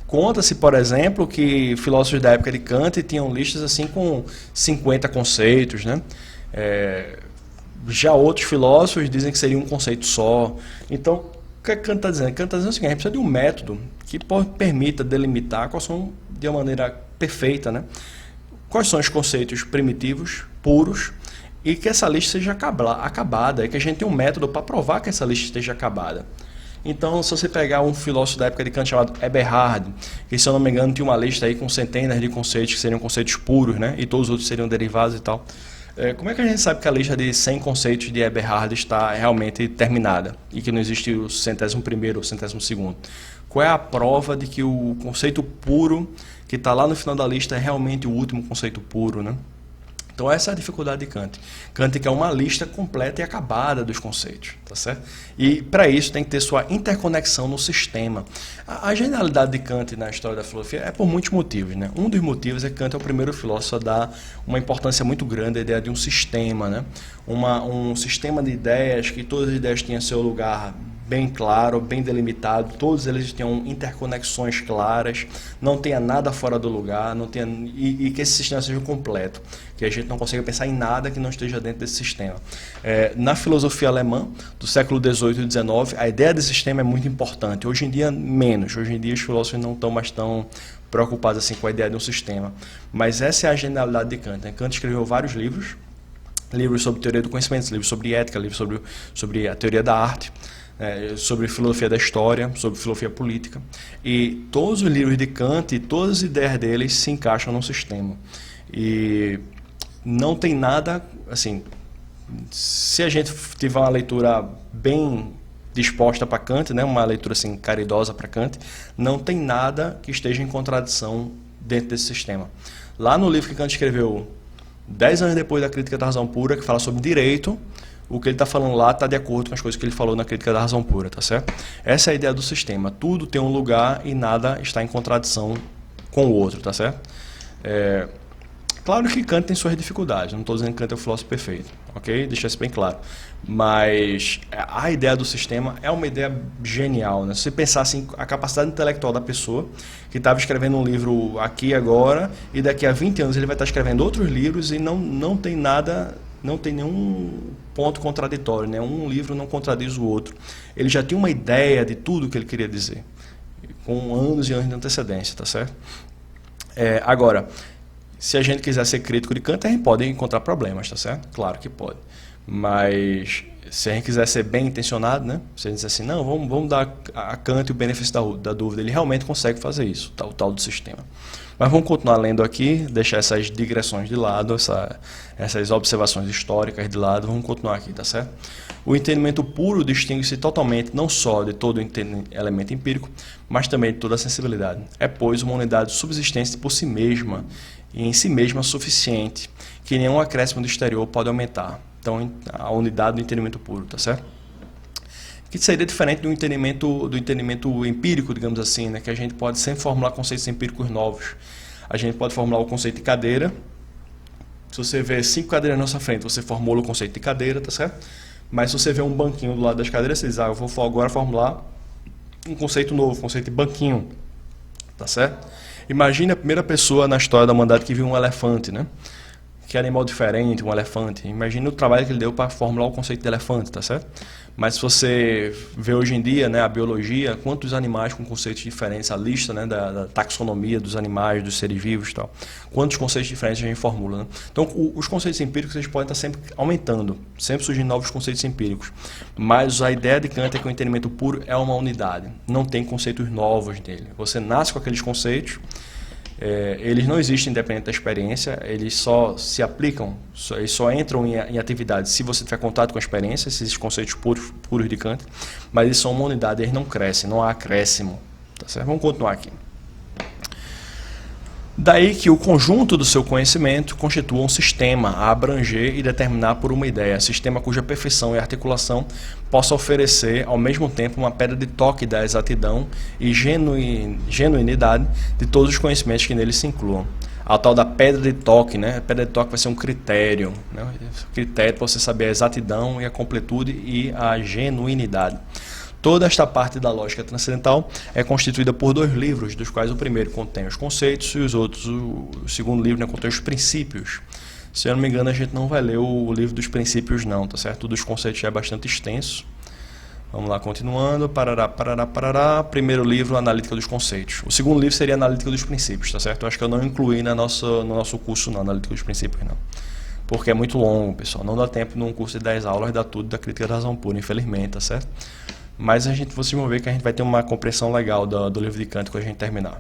Conta-se, por exemplo, que filósofos da época de Kant tinham listas assim com 50 conceitos, né? Já outros filósofos dizem que seria um conceito só. Então, o que Kant está dizendo? Kant está dizendo o seguinte, a gente precisa de um método que permita delimitar quais são, de uma maneira perfeita, né? Quais são os conceitos primitivos, puros, e que essa lista seja acabada, e que a gente tenha um método para provar que essa lista esteja acabada. Então, se você pegar um filósofo da época de Kant chamado Eberhard, que, se eu não me engano, tinha uma lista aí com centenas de conceitos que seriam conceitos puros, né? E todos os outros seriam derivados e tal. Como é que a gente sabe que a lista de 100 conceitos de Eberhard está realmente terminada e que não existe o 101º ou 102º? Qual é a prova de que o conceito puro que está lá no final da lista é realmente o último conceito puro, né? Então essa é a dificuldade de Kant. Kant quer uma lista completa e acabada dos conceitos, tá certo? E para isso tem que ter sua interconexão no sistema. A genialidade de Kant na história da filosofia é por muitos motivos, né? Um dos motivos é que Kant é o primeiro filósofo a dar uma importância muito grande à ideia de um sistema, né? Um sistema de ideias, que todas as ideias tenham seu lugar bem claro, bem delimitado, todos eles tenham interconexões claras, não tenha nada fora do lugar, e que esse sistema seja completo, que a gente não consiga pensar em nada que não esteja dentro desse sistema. Na filosofia alemã do século XVIII e XIX, a ideia de sistema é muito importante. Hoje em dia, menos. Hoje em dia, os filósofos não estão mais tão preocupados assim com a ideia de um sistema. Mas essa é a genialidade de Kant, né? Kant escreveu vários livros, livros sobre teoria do conhecimento, livros sobre ética, livros sobre a teoria da arte, sobre filosofia da história, sobre filosofia política. E todos os livros de Kant e todas as ideias deles se encaixam num sistema. E não tem nada, assim, se a gente tiver uma leitura bem disposta para Kant, né, uma leitura assim caridosa para Kant, não tem nada que esteja em contradição dentro desse sistema. Lá no livro que Kant escreveu 10 anos depois da Crítica da Razão Pura, que fala sobre direito, o que ele está falando lá está de acordo com as coisas que ele falou na Crítica da Razão Pura, tá certo? Essa é a ideia do sistema. Tudo tem um lugar e nada está em contradição com o outro, tá certo? Claro que Kant tem suas dificuldades, não estou dizendo que Kant é o filósofo perfeito, ok? Deixa isso bem claro. Mas a ideia do sistema é uma ideia genial, né? Se você pensar assim, a capacidade intelectual da pessoa que estava escrevendo um livro aqui agora e daqui a 20 anos ele vai estar escrevendo outros livros e não tem nada, não tem nenhum ponto contraditório, né? Um livro não contradiz o outro. Ele já tinha uma ideia de tudo que ele queria dizer, com anos e anos de antecedência, tá certo? Agora, se a gente quiser ser crítico de Kant, a gente pode encontrar problemas, tá certo? Claro que pode. Mas se a gente quiser ser bem intencionado, né? Se a gente dizer assim, não, vamos dar a Kant o benefício da dúvida, ele realmente consegue fazer isso, o tal do sistema. Mas vamos continuar lendo aqui, deixar essas digressões de lado, essas observações históricas de lado, vamos continuar aqui, tá certo? O entendimento puro distingue-se totalmente não só de todo elemento empírico, mas também de toda a sensibilidade. É, pois, uma unidade subsistente por si mesma, e em si mesma suficiente, que nenhum acréscimo do exterior pode aumentar. Então, a unidade do entendimento puro, tá certo? Que seria diferente do entendimento empírico, digamos assim, né? Que a gente pode sempre formular conceitos empíricos novos. A gente pode formular o conceito de cadeira. Se você vê 5 cadeiras na nossa frente, você formula o conceito de cadeira, tá certo? Mas se você vê um banquinho do lado das cadeiras, você diz, eu vou agora formular um conceito novo, conceito de banquinho, tá certo? Imagine a primeira pessoa na história da humanidade que viu um elefante, né? Que animal diferente, um elefante. Imagine o trabalho que ele deu para formular o conceito de elefante, tá certo? Mas se você vê hoje em dia, né, a biologia, quantos animais com conceitos diferentes, a lista, né, da taxonomia dos animais, dos seres vivos e tal, quantos conceitos diferentes a gente formula, né? Então, os conceitos empíricos eles podem estar sempre aumentando, sempre surgindo novos conceitos empíricos. Mas a ideia de Kant é que o entendimento puro é uma unidade, não tem conceitos novos nele. Você nasce com aqueles conceitos, eles não existem independente da experiência, eles só se aplicam, eles só entram em atividade se você tiver contato com a experiência, esses conceitos puros de Kant, mas eles são uma unidade, eles não crescem, não há acréscimo. Tá certo? Vamos continuar aqui. Daí que o conjunto do seu conhecimento constitua um sistema a abranger e determinar por uma ideia, sistema cuja perfeição e articulação possa oferecer ao mesmo tempo uma pedra de toque da exatidão e genuinidade de todos os conhecimentos que neles se incluam. A tal da pedra de toque, né? A pedra de toque vai ser um critério, né? Critério para você saber a exatidão e a completude e a genuinidade. Toda esta parte da lógica transcendental é constituída por 2 livros, dos quais o primeiro contém os conceitos e os outros, o segundo livro, né, contém os princípios. Se eu não me engano, a gente não vai ler o livro dos princípios não, tá certo? O dos conceitos já é bastante extenso. Vamos lá, continuando. Parará. Primeiro livro, Analítica dos Conceitos. O segundo livro seria Analítica dos Princípios, tá certo? Eu acho que eu não incluí no nosso curso não, Analítica dos Princípios não. Porque é muito longo, pessoal. Não dá tempo num curso de 10 aulas dar tudo da Crítica da Razão Pura, infelizmente, tá certo? Mas vocês vão ver que a gente vai ter uma compreensão legal do livro de Kant quando a gente terminar.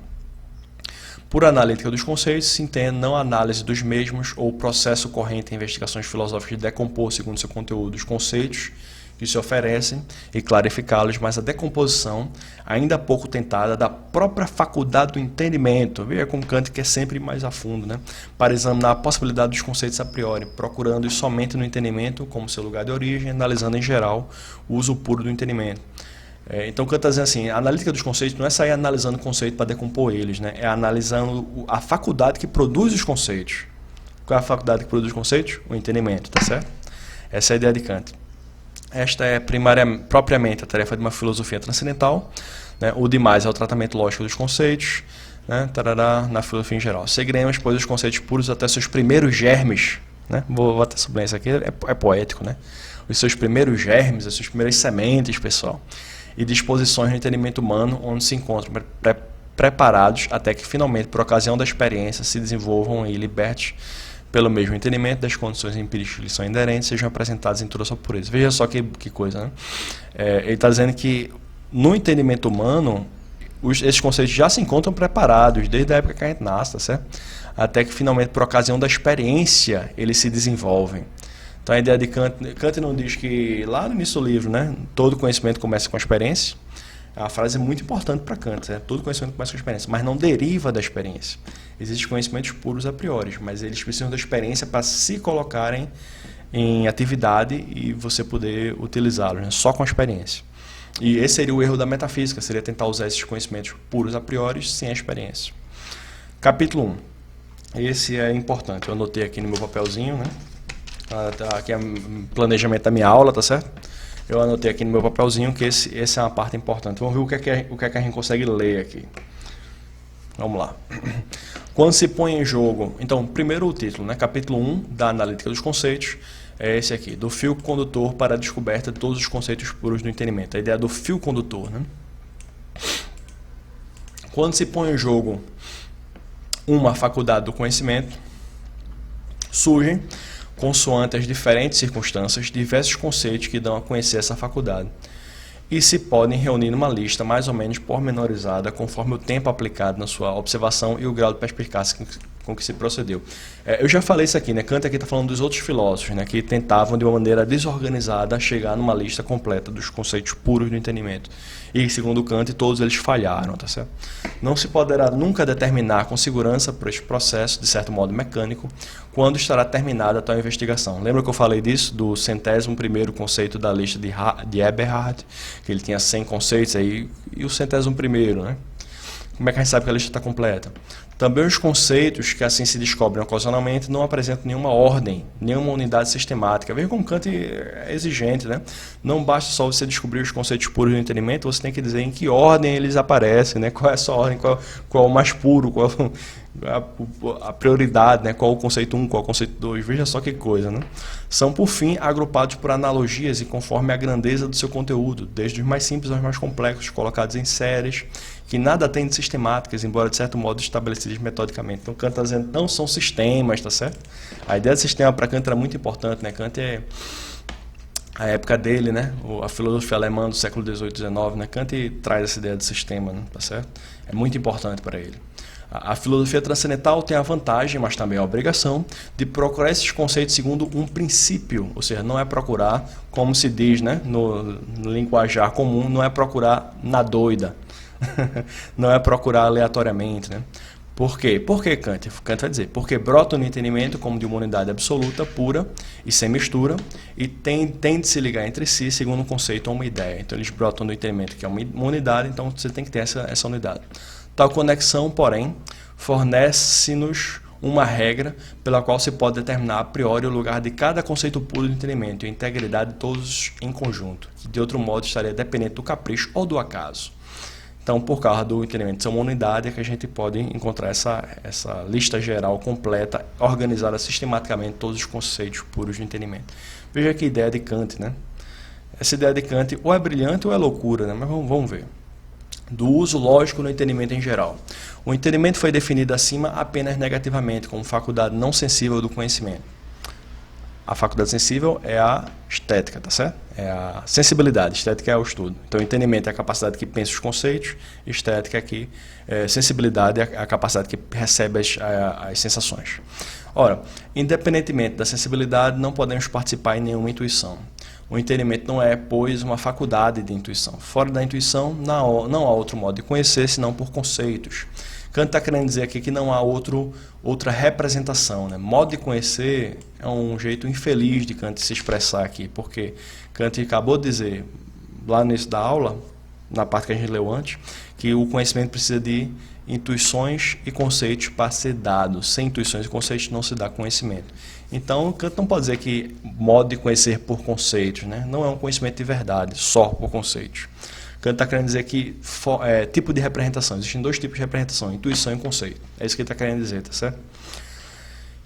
Por analítica dos conceitos, se entende não a análise dos mesmos ou o processo corrente em investigações filosóficas de decompor, segundo seu conteúdo, os conceitos que se oferecem e clarificá-los, mas a decomposição, ainda pouco tentada, da própria faculdade do entendimento, veja com Kant que é sempre mais a fundo, né? Para examinar a possibilidade dos conceitos a priori, procurando-os somente no entendimento como seu lugar de origem, analisando em geral o uso puro do entendimento. Então Kant está dizendo assim, a analítica dos conceitos não é sair analisando o conceito para decompor eles, né? É analisando a faculdade que produz os conceitos. Qual é a faculdade que produz os conceitos? O entendimento, tá certo? Essa é a ideia de Kant. Esta é propriamente a tarefa de uma filosofia transcendental, né? O demais é o tratamento lógico dos conceitos, né? Na filosofia em geral. Seguiremos, pois, os conceitos puros até seus primeiros germes, né? Vou até sublinhar isso aqui, é poético, né? Os seus primeiros germes, as suas primeiras sementes, pessoal, e disposições no entendimento humano, onde se encontram preparados até que finalmente, por ocasião da experiência, se desenvolvam e libertem pelo mesmo entendimento das condições empíricas que lhes são inerentes, sejam apresentadas em toda a sua pureza. Veja só que coisa, né? Ele está dizendo que no entendimento humano, esses conceitos já se encontram preparados desde a época que a gente nasce, tá certo? Até que finalmente, por ocasião da experiência, eles se desenvolvem. Então a ideia de Kant não diz que lá no início do livro, né, todo conhecimento começa com a experiência. A frase é muito importante para Kant, né? Todo conhecimento começa com a experiência, mas não deriva da experiência. Existem conhecimentos puros a priori, mas eles precisam da experiência para se colocarem em atividade e você poder utilizá-los, né? Só com a experiência. E esse seria o erro da metafísica, seria tentar usar esses conhecimentos puros a priori sem a experiência. Capítulo 1. Esse é importante, eu anotei aqui no meu papelzinho, né? Aqui é o planejamento da minha aula, tá certo? Eu anotei aqui no meu papelzinho que essa é uma parte importante. Vamos ver o que é que a gente consegue ler aqui. Vamos lá. Quando se põe em jogo... Então, primeiro o título, né? Capítulo 1 da Analítica dos Conceitos. É esse aqui, do fio condutor para a descoberta de todos os conceitos puros do entendimento. A ideia do fio condutor, né? Quando se põe em jogo uma faculdade do conhecimento, surgem, consoante as diferentes circunstâncias, diversos conceitos que dão a conhecer essa faculdade e se podem reunir numa lista mais ou menos pormenorizada conforme o tempo aplicado na sua observação e o grau de perspicácia com que se procedeu. Eu já falei isso aqui, né? Kant aqui está falando dos outros filósofos, né? Que tentavam de uma maneira desorganizada chegar numa lista completa dos conceitos puros do entendimento. E segundo Kant, todos eles falharam, tá certo? Não se poderá nunca determinar com segurança por este processo, de certo modo mecânico, quando estará terminada a tal investigação. Lembra que eu falei disso, do 101º conceito da lista de Eberhard, que ele tinha 100 conceitos aí, e o 101º, né? Como é que a gente sabe que a lista está completa? Também os conceitos que assim se descobrem ocasionalmente não apresentam nenhuma ordem, nenhuma unidade sistemática. Veja como Kant é exigente, né? Não basta só você descobrir os conceitos puros do entendimento, você tem que dizer em que ordem eles aparecem, né? Qual é essa ordem, qual é o mais puro, qual a prioridade, né? Qual é o conceito 1, qual é o conceito 2. Veja só que coisa, né? São, por fim, agrupados por analogias e conforme a grandeza do seu conteúdo, desde os mais simples aos mais complexos, colocados em séries, que nada tem de sistemáticas, embora de certo modo estabelecidas metodicamente. Então Kant está dizendo, não são sistemas, tá certo? A ideia de sistema para Kant era muito importante, né? Kant é a época dele, né? A filosofia alemã do século XVIII, XIX, né? Kant traz essa ideia de sistema, né? Tá certo? É muito importante para ele. A filosofia transcendental tem a vantagem, mas também a obrigação, de procurar esses conceitos segundo um princípio, ou seja, não é procurar, como se diz, né, no linguajar comum, não é procurar na doida, não é procurar aleatoriamente, né? Por quê? Por que Kant? Kant vai dizer, porque brotam no entendimento como de uma unidade absoluta, pura e sem mistura, e tem de se ligar entre si segundo um conceito ou uma ideia. Então eles brotam no entendimento que é uma unidade, então você tem que ter essa unidade. Tal conexão, porém, fornece-nos uma regra pela qual se pode determinar a priori o lugar de cada conceito puro do entendimento e a integridade de todos em conjunto, que de outro modo estaria dependente do capricho ou do acaso. Então, por causa do entendimento de ser uma unidade, é que a gente pode encontrar essa lista geral completa, organizada sistematicamente todos os conceitos puros do entendimento. Veja que ideia de Kant, né? Essa ideia de Kant ou é brilhante ou é loucura, né? Mas vamos ver. Do uso lógico no entendimento em geral. O entendimento foi definido acima apenas negativamente, como faculdade não sensível do conhecimento. A faculdade sensível é a estética, tá certo? É a sensibilidade, estética é o estudo. Então, o entendimento é a capacidade que pensa os conceitos, estética aqui, sensibilidade é a capacidade que recebe as sensações. Ora, independentemente da sensibilidade, não podemos participar em nenhuma intuição. O entendimento não é, pois, uma faculdade de intuição. Fora da intuição, não há outro modo de conhecer, senão por conceitos. Kant está querendo dizer aqui que não há outra representação, né? Modo de conhecer é um jeito infeliz de Kant se expressar aqui, porque Kant acabou de dizer, lá no início da aula, na parte que a gente leu antes, que o conhecimento precisa de intuições e conceitos para ser dado. Sem intuições e conceitos não se dá conhecimento. Então, Kant não pode dizer que modo de conhecer por conceitos, né? Não é um conhecimento de verdade, só por conceitos. Kant está querendo dizer que tipo de representação. Existem dois tipos de representação, intuição e conceito. É isso que ele está querendo dizer, tá certo?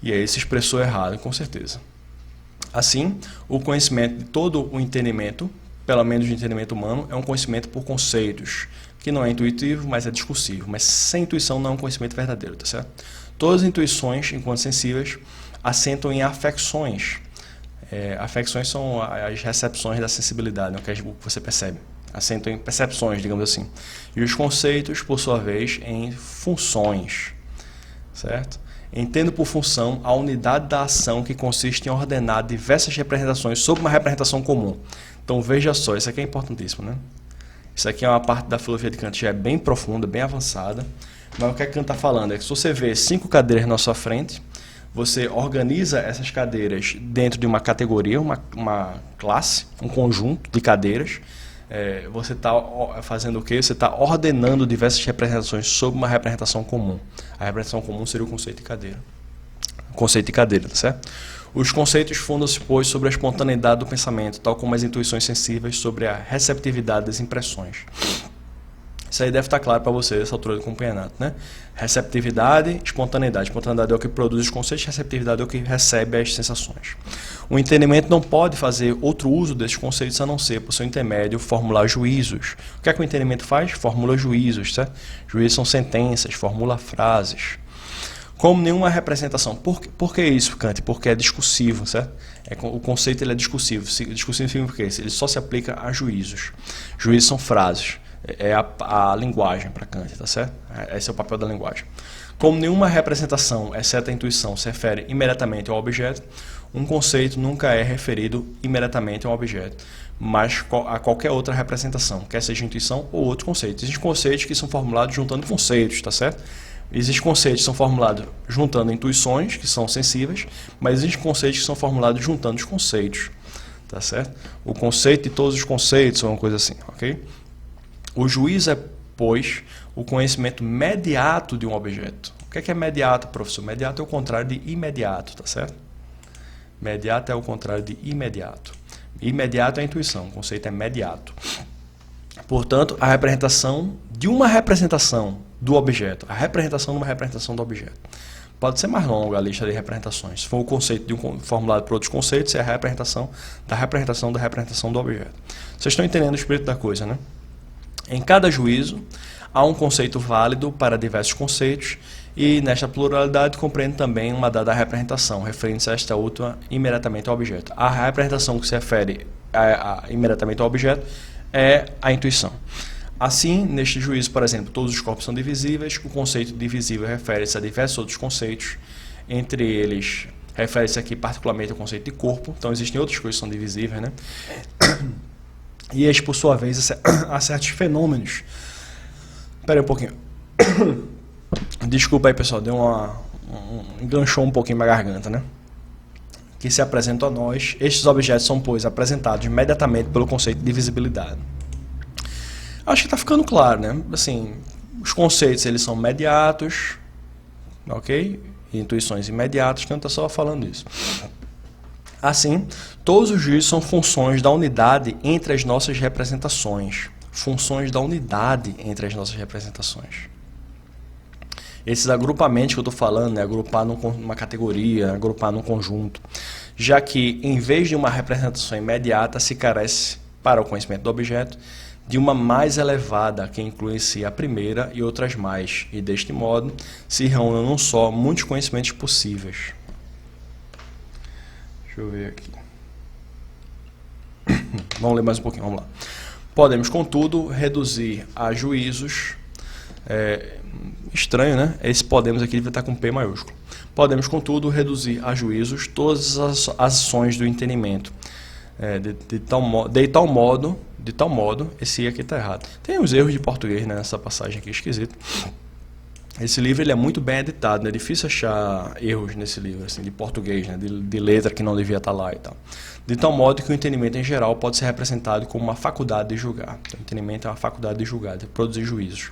E aí se expressou errado, com certeza. Assim, o conhecimento de todo o entendimento, pelo menos o entendimento humano, é um conhecimento por conceitos, que não é intuitivo, mas é discursivo. Mas sem intuição não é um conhecimento verdadeiro, tá certo? Todas as intuições, enquanto sensíveis, assentam em afecções. Afecções são as recepções da sensibilidade, o que você percebe. Assentam em percepções, digamos assim. E os conceitos, por sua vez, em funções. Certo? Entendo por função a unidade da ação que consiste em ordenar diversas representações sob uma representação comum. Então veja só, isso aqui é importantíssimo, né? Isso aqui é uma parte da filosofia de Kant, já é bem profunda, bem avançada. Mas o que Kant está falando é que se você vê 5 cadeiras na sua frente, você organiza essas cadeiras dentro de uma categoria, uma classe, um conjunto de cadeiras. Você está fazendo o quê? Você está ordenando diversas representações sob uma representação comum. A representação comum seria o conceito de cadeira. O conceito de cadeira, tá certo? Os conceitos fundam-se, pois, sobre a espontaneidade do pensamento, tal como as intuições sensíveis sobre a receptividade das impressões. Isso aí deve estar claro para você nessa altura do campeonato, né? Receptividade, espontaneidade. Espontaneidade é o que produz os conceitos, receptividade é o que recebe as sensações. O entendimento não pode fazer outro uso desses conceitos a não ser, por seu intermédio, formular juízos. O que é que o entendimento faz? Formula juízos, certo? Juízos são sentenças, formula frases. Como nenhuma representação. Por que isso, Kant? Porque é discursivo, certo? O conceito ele é discursivo. Discursivo significa o quê? Ele só se aplica a juízos. Juízos são frases. É a linguagem para Kant, tá certo? Esse é o papel da linguagem. Como nenhuma representação, exceto a intuição, se refere imediatamente ao objeto, um conceito nunca é referido imediatamente ao objeto, mas a qualquer outra representação, quer seja intuição ou outro conceito. Existem conceitos que são formulados juntando conceitos, tá certo? Existem conceitos que são formulados juntando intuições, que são sensíveis, mas existem conceitos que são formulados juntando os conceitos, tá certo? O conceito de todos os conceitos, ou uma coisa assim, ok? O juízo é, pois, o conhecimento mediato de um objeto. O que é mediato, professor? Mediato é o contrário de imediato, tá certo? Mediato é o contrário de imediato. Imediato é a intuição, o conceito é mediato. Portanto, a representação de uma representação do objeto. A representação de uma representação do objeto. Pode ser mais longa a lista de representações. Se for o conceito de formulado por outros conceitos, é a representação da representação do objeto. Vocês estão entendendo o espírito da coisa, né? Em cada juízo, há um conceito válido para diversos conceitos e, nesta pluralidade, compreende também uma dada representação, referindo-se a esta outra imediatamente ao objeto. A representação que se refere imediatamente ao objeto é a intuição. Assim, neste juízo, por exemplo, todos os corpos são divisíveis, o conceito divisível refere-se a diversos outros conceitos, entre eles, refere-se aqui particularmente ao conceito de corpo, então existem outras coisas que são divisíveis, né? E este, por sua vez, a certos fenômenos. Espera aí um pouquinho. Desculpa aí, pessoal, enganchou um pouquinho minha garganta, né? Que se apresentam a nós. Estes objetos são, pois, apresentados imediatamente pelo conceito de divisibilidade. Acho que está ficando claro, né? Assim, os conceitos, eles são mediatos, ok? E intuições imediatas, que não está só falando isso. Assim, todos os juízos são funções da unidade entre as nossas representações. Funções da unidade entre as nossas representações. Esses agrupamentos que eu estou falando, né, agrupar numa categoria, agrupar num conjunto, já que, em vez de uma representação imediata, se carece, para o conhecimento do objeto, de uma mais elevada, que inclui em si a primeira e outras mais, e deste modo se reúnem num só muitos conhecimentos possíveis. Deixa eu ver aqui. Vamos ler mais um pouquinho, vamos lá. Podemos, contudo, reduzir a juízos... estranho, né? Esse podemos aqui deve estar com P maiúsculo. Podemos, contudo, reduzir a juízos todas as ações do entendimento. De tal modo, esse aqui está errado. Tem uns erros de português, né, nessa passagem aqui, esquisito. Esse livro ele é muito bem editado, né? É difícil achar erros nesse livro, assim, de português, né? de letra que não devia estar lá e tal. De tal modo que o entendimento em geral pode ser representado como uma faculdade de julgar. Então, o entendimento é uma faculdade de julgar, de produzir juízos.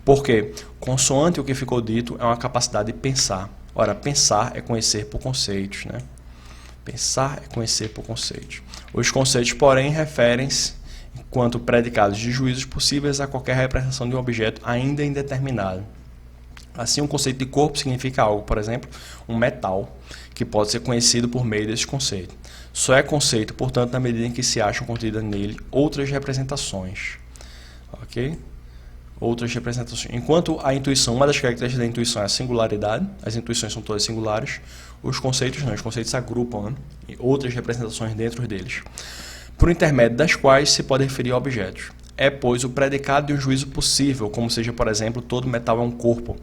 Porque, consoante o que ficou dito, é uma capacidade de pensar. Ora, pensar é conhecer por conceitos, né? Pensar é conhecer por conceitos. Os conceitos, porém, referem-se, enquanto predicados de juízos possíveis, a qualquer representação de um objeto ainda indeterminado. Assim, um conceito de corpo significa algo, por exemplo, um metal, que pode ser conhecido por meio desse conceito. Só é conceito, portanto, na medida em que se acham contidas nele outras representações. Ok? outras representações. Enquanto a intuição, uma das características da intuição é a singularidade, as intuições são todas singulares, os conceitos não, os conceitos se agrupam, né, em outras representações dentro deles, por intermédio das quais se pode referir a objetos. É, pois, o predicado de um juízo possível, como seja, por exemplo, todo metal é um corpo.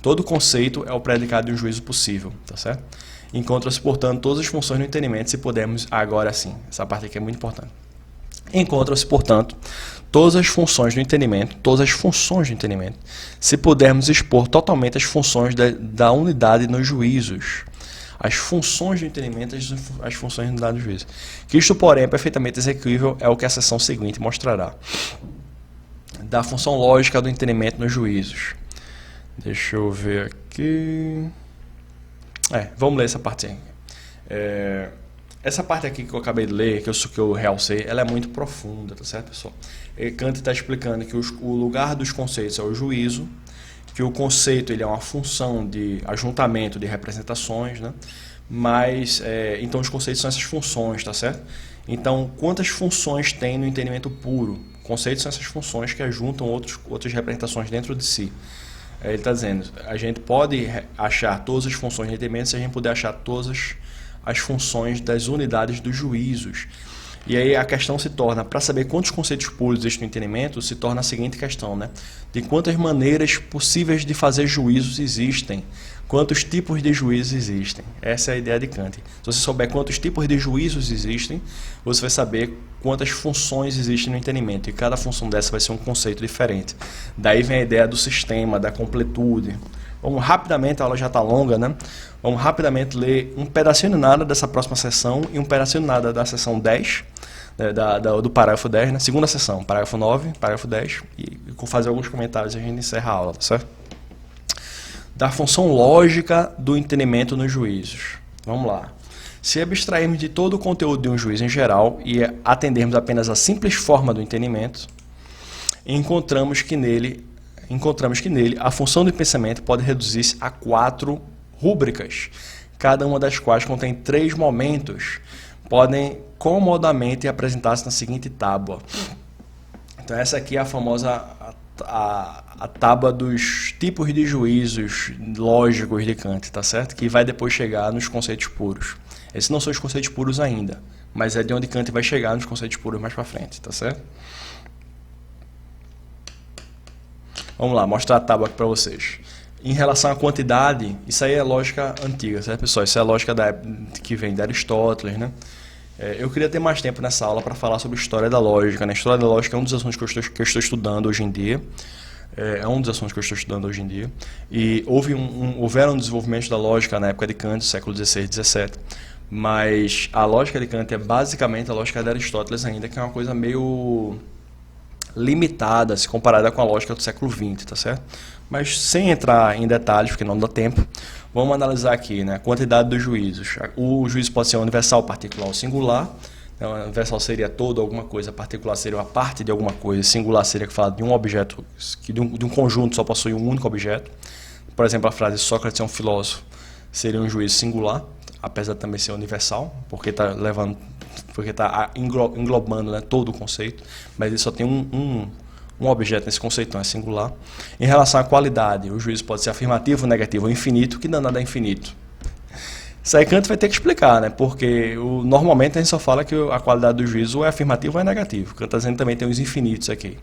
Todo conceito é o predicado de um juízo possível, tá certo? Encontra-se, portanto, todas as funções do entendimento, se pudermos, agora sim, essa parte aqui é muito importante. Encontram-se, portanto, todas as funções do entendimento, se pudermos expor totalmente as funções da unidade nos juízos. As funções do entendimento, as funções da unidade dos juízos. Que isto, porém, é perfeitamente execuível, é o que a seção seguinte mostrará. Da função lógica do entendimento nos juízos. Deixa eu ver aqui. Vamos ler essa parte aí. Essa parte aqui que eu acabei de ler, que eu realcei, ela é muito profunda, tá certo, pessoal? Kant está explicando que o lugar dos conceitos é o juízo, que o conceito ele é uma função de ajuntamento de representações, né? Mas, então os conceitos são essas funções, tá certo? Então, quantas funções tem no entendimento puro? Conceitos são essas funções que ajuntam outras representações dentro de si. Ele está dizendo, a gente pode achar todas as funções de entendimento se a gente puder achar todas as funções das unidades dos juízos. E aí a questão se torna, para saber quantos conceitos puros existem no entendimento, se torna a seguinte questão, né? De quantas maneiras possíveis de fazer juízos existem, quantos tipos de juízos existem. Essa é a ideia de Kant. Se você souber quantos tipos de juízos existem, você vai saber quantas funções existem no entendimento, e cada função dessa vai ser um conceito diferente. Daí vem a ideia do sistema, da completude. Vamos rapidamente, a aula já está longa, né? Vamos rapidamente ler um pedacinho de nada dessa próxima sessão e um pedacinho de nada da sessão 10, do parágrafo 10, né? Segunda sessão, parágrafo 9, parágrafo 10, e fazer alguns comentários e a gente encerra a aula, tá certo? Da função lógica do entendimento nos juízos. Vamos lá. Se abstrairmos de todo o conteúdo de um juízo em geral e atendermos apenas a simples forma do entendimento, encontramos que nele a função do pensamento pode reduzir-se a 4 rúbricas, cada uma das quais contém 3 momentos, podem comodamente apresentar-se na seguinte tábua. Então essa aqui é a famosa a tábua dos tipos de juízos lógicos de Kant, tá certo? Que vai depois chegar nos conceitos puros. Esses não são os conceitos puros ainda, mas é de onde Kant vai chegar nos conceitos puros mais para frente, tá certo? Vamos lá, mostrar a tábua aqui para vocês. Em relação à quantidade, isso aí é lógica antiga, certo, pessoal? Isso é a lógica que vem de Aristóteles, né? Eu queria ter mais tempo nessa aula para falar sobre história da lógica, né? História da lógica é um dos assuntos que eu estou estudando hoje em dia. E houveram desenvolvimentos da lógica na época de Kant, século XVI e XVII. Mas a lógica de Kant é basicamente a lógica de Aristóteles ainda, que é uma coisa meio limitada se comparada com a lógica do século XX, tá certo? Mas sem entrar em detalhes, porque não dá tempo, vamos analisar aqui, né, a quantidade dos juízos. O juízo pode ser universal, particular ou singular. Então, universal seria todo alguma coisa, particular seria uma parte de alguma coisa, singular seria que fala de um objeto, que de um conjunto só possui um único objeto. Por exemplo, a frase Sócrates é um filósofo seria um juízo singular, apesar de também ser universal, porque está englobando, né, todo o conceito, mas ele só tem um objeto nesse conceito, então é singular. Em relação à qualidade, o juízo pode ser afirmativo, negativo ou infinito. Que danado é infinito? Isso aí Kant vai ter que explicar, né? Porque normalmente a gente só fala que a qualidade do juízo é afirmativo ou é negativo. Kant está dizendo também tem os infinitos aqui.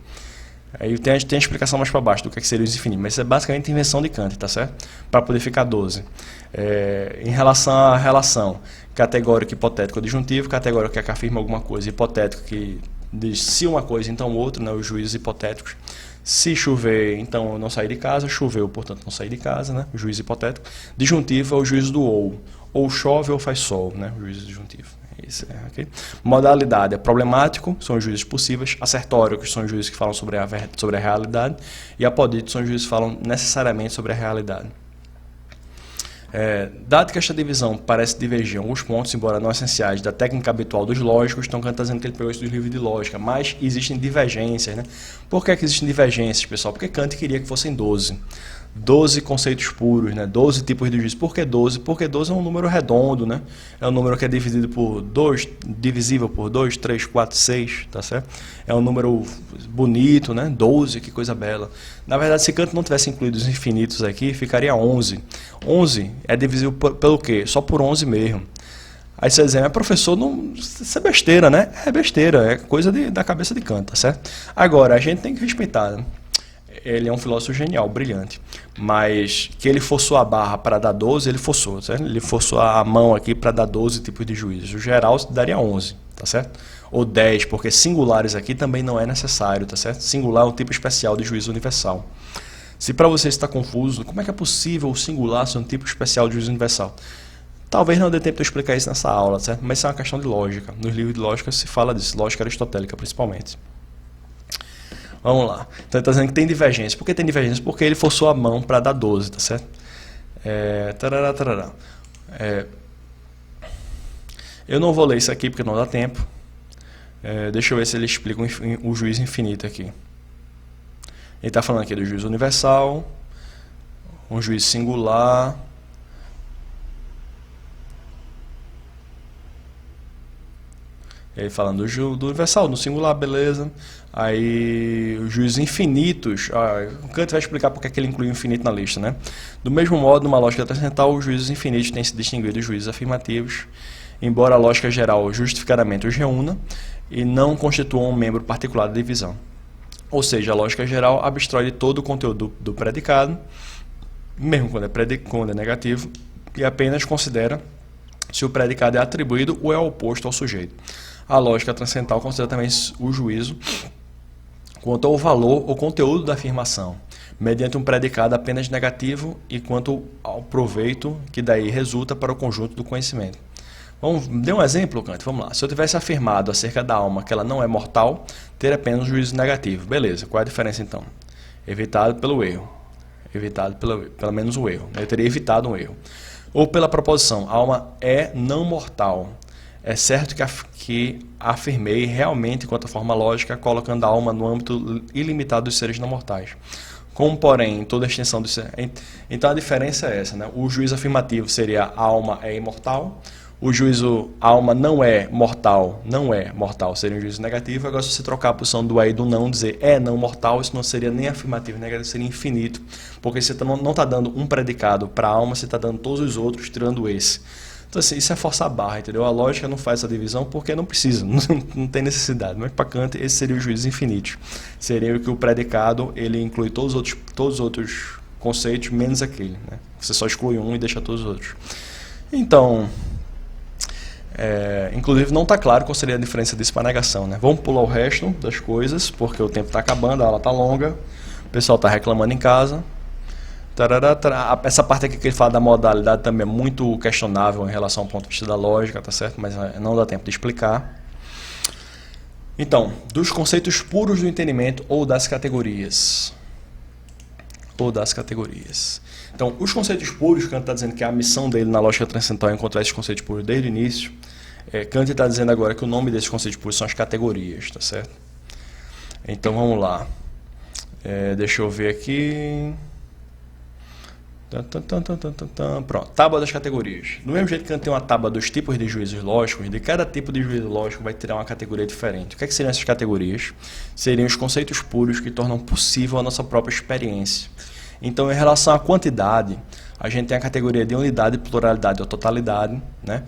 Aí tem a explicação mais para baixo do que seria os infinitos, mas isso é basicamente a invenção de Kant, tá certo? Para poder ficar 12. Em relação à relação categórico, hipotético ou disjuntivo, categórico que afirma alguma coisa, hipotético que diz se uma coisa, então outra, né? Os juízos hipotéticos. Se chover, então não sair de casa, choveu, portanto não sair de casa, né? O juízo hipotético. Disjuntivo é o juízo do ou chove ou faz sol, né? O juízo disjuntivo. Isso, okay? Modalidade é problemático, são os juízos possíveis. Assertóricos são os juízes que falam sobre a realidade. E apodíticos são os juízes que falam necessariamente sobre a realidade. Dado que esta divisão parece divergir em alguns pontos, embora não essenciais, da técnica habitual dos lógicos, então Kant está dizendo que ele pegou isso dos livros de lógica, mas existem divergências, né? Por que existem divergências, pessoal? Porque Kant queria que fossem 12. 12 conceitos puros, né? 12 tipos de juízo. Por que 12? Porque 12 é um número redondo, né? É um número que é dividido por 2, divisível por 2, 3, 4, 6, tá certo? É um número bonito, né? 12, que coisa bela. Na verdade, se Kant não tivesse incluído os infinitos aqui, ficaria 11. 11 é divisível pelo quê? Só por 11 mesmo. Aí você diz, mas professor, não, isso é besteira, né? É besteira, é coisa da cabeça de Kant, tá certo? Agora, a gente tem que respeitar, né? Ele é um filósofo genial, brilhante, mas que ele forçou a barra para dar 12, ele forçou, certo? Ele forçou a mão aqui para dar 12 tipos de juízos. O geral daria 11, tá certo? Ou 10, porque singulares aqui também não é necessário, tá certo? Singular é um tipo especial de juízo universal. Se para você está confuso, como é que é possível o singular ser um tipo especial de juízo universal? Talvez não dê tempo de eu explicar isso nessa aula, certo? Mas isso é uma questão de lógica. Nos livros de lógica se fala disso, lógica aristotélica principalmente. Vamos lá. Então ele está dizendo que tem divergência. Por que tem divergência? Porque ele forçou a mão para dar 12, tá certo? Eu não vou ler isso aqui porque não dá tempo. Deixa eu ver se ele explica o juízo infinito aqui. Ele está falando aqui do juízo universal, um juízo singular. Ele falando do universal, do singular, beleza. Aí os juízos infinitos, o Kant vai explicar porque é que ele inclui o infinito na lista, né? Do mesmo modo, numa lógica transcendental, os juízos infinitos têm se distinguido dos juízos afirmativos, embora a lógica geral justificadamente os reúna e não constituam um membro particular da divisão. Ou seja, a lógica geral abstrai de todo o conteúdo do predicado, mesmo quando é negativo, e apenas considera se o predicado é atribuído ou é oposto ao sujeito. A lógica transcendental considera também o juízo quanto ao valor ou conteúdo da afirmação, mediante um predicado apenas negativo e quanto ao proveito que daí resulta para o conjunto do conhecimento. Dê um exemplo, Kant, vamos lá. Se eu tivesse afirmado acerca da alma que ela não é mortal, teria apenas um juízo negativo. Beleza, qual é a diferença então? Evitado pelo erro. Evitado pelo menos o erro. Eu teria evitado um erro. Ou pela proposição, a alma é não mortal. É certo que afirmei realmente enquanto forma lógica, colocando a alma no âmbito ilimitado dos seres não mortais. Como, porém, em toda a extensão dos seres... Então a diferença é essa, né? O juízo afirmativo seria a alma é imortal, o juízo a alma não é mortal, seria um juízo negativo. Agora, se você trocar a posição do é e do não, dizer é não mortal, isso não seria nem afirmativo, negativo, seria infinito, porque você não está dando um predicado para a alma, você está dando todos os outros, tirando esse. Então, assim, isso é forçar a barra, entendeu? A lógica não faz essa divisão porque não precisa, não tem necessidade. Mas para Kant, esse seria o juízo infinito. Seria o que o predicado, ele inclui todos os outros conceitos, menos aquele, né? Você só exclui um e deixa todos os outros. Então, inclusive não está claro qual seria a diferença disso para negação, né? Vamos pular o resto das coisas, porque o tempo está acabando, a aula está longa, o pessoal está reclamando em casa. Essa parte aqui que ele fala da modalidade também é muito questionável em relação ao ponto de vista da lógica, tá certo? Mas não dá tempo de explicar. Então, dos conceitos puros do entendimento ou das categorias. Então, os conceitos puros, Kant está dizendo que a missão dele na lógica transcendental é encontrar esses conceitos puros desde o início. Kant está dizendo agora que o nome desses conceitos puros são as categorias, tá certo? Então, vamos lá. Deixa eu ver aqui... Pronto, tábua das categorias. Do mesmo jeito que Kant tem uma tábua dos tipos de juízos lógicos, de cada tipo de juízo lógico vai tirar uma categoria diferente. O que seriam essas categorias? Seriam os conceitos puros que tornam possível a nossa própria experiência. Então, em relação à quantidade, a gente tem a categoria de unidade, pluralidade ou totalidade, né?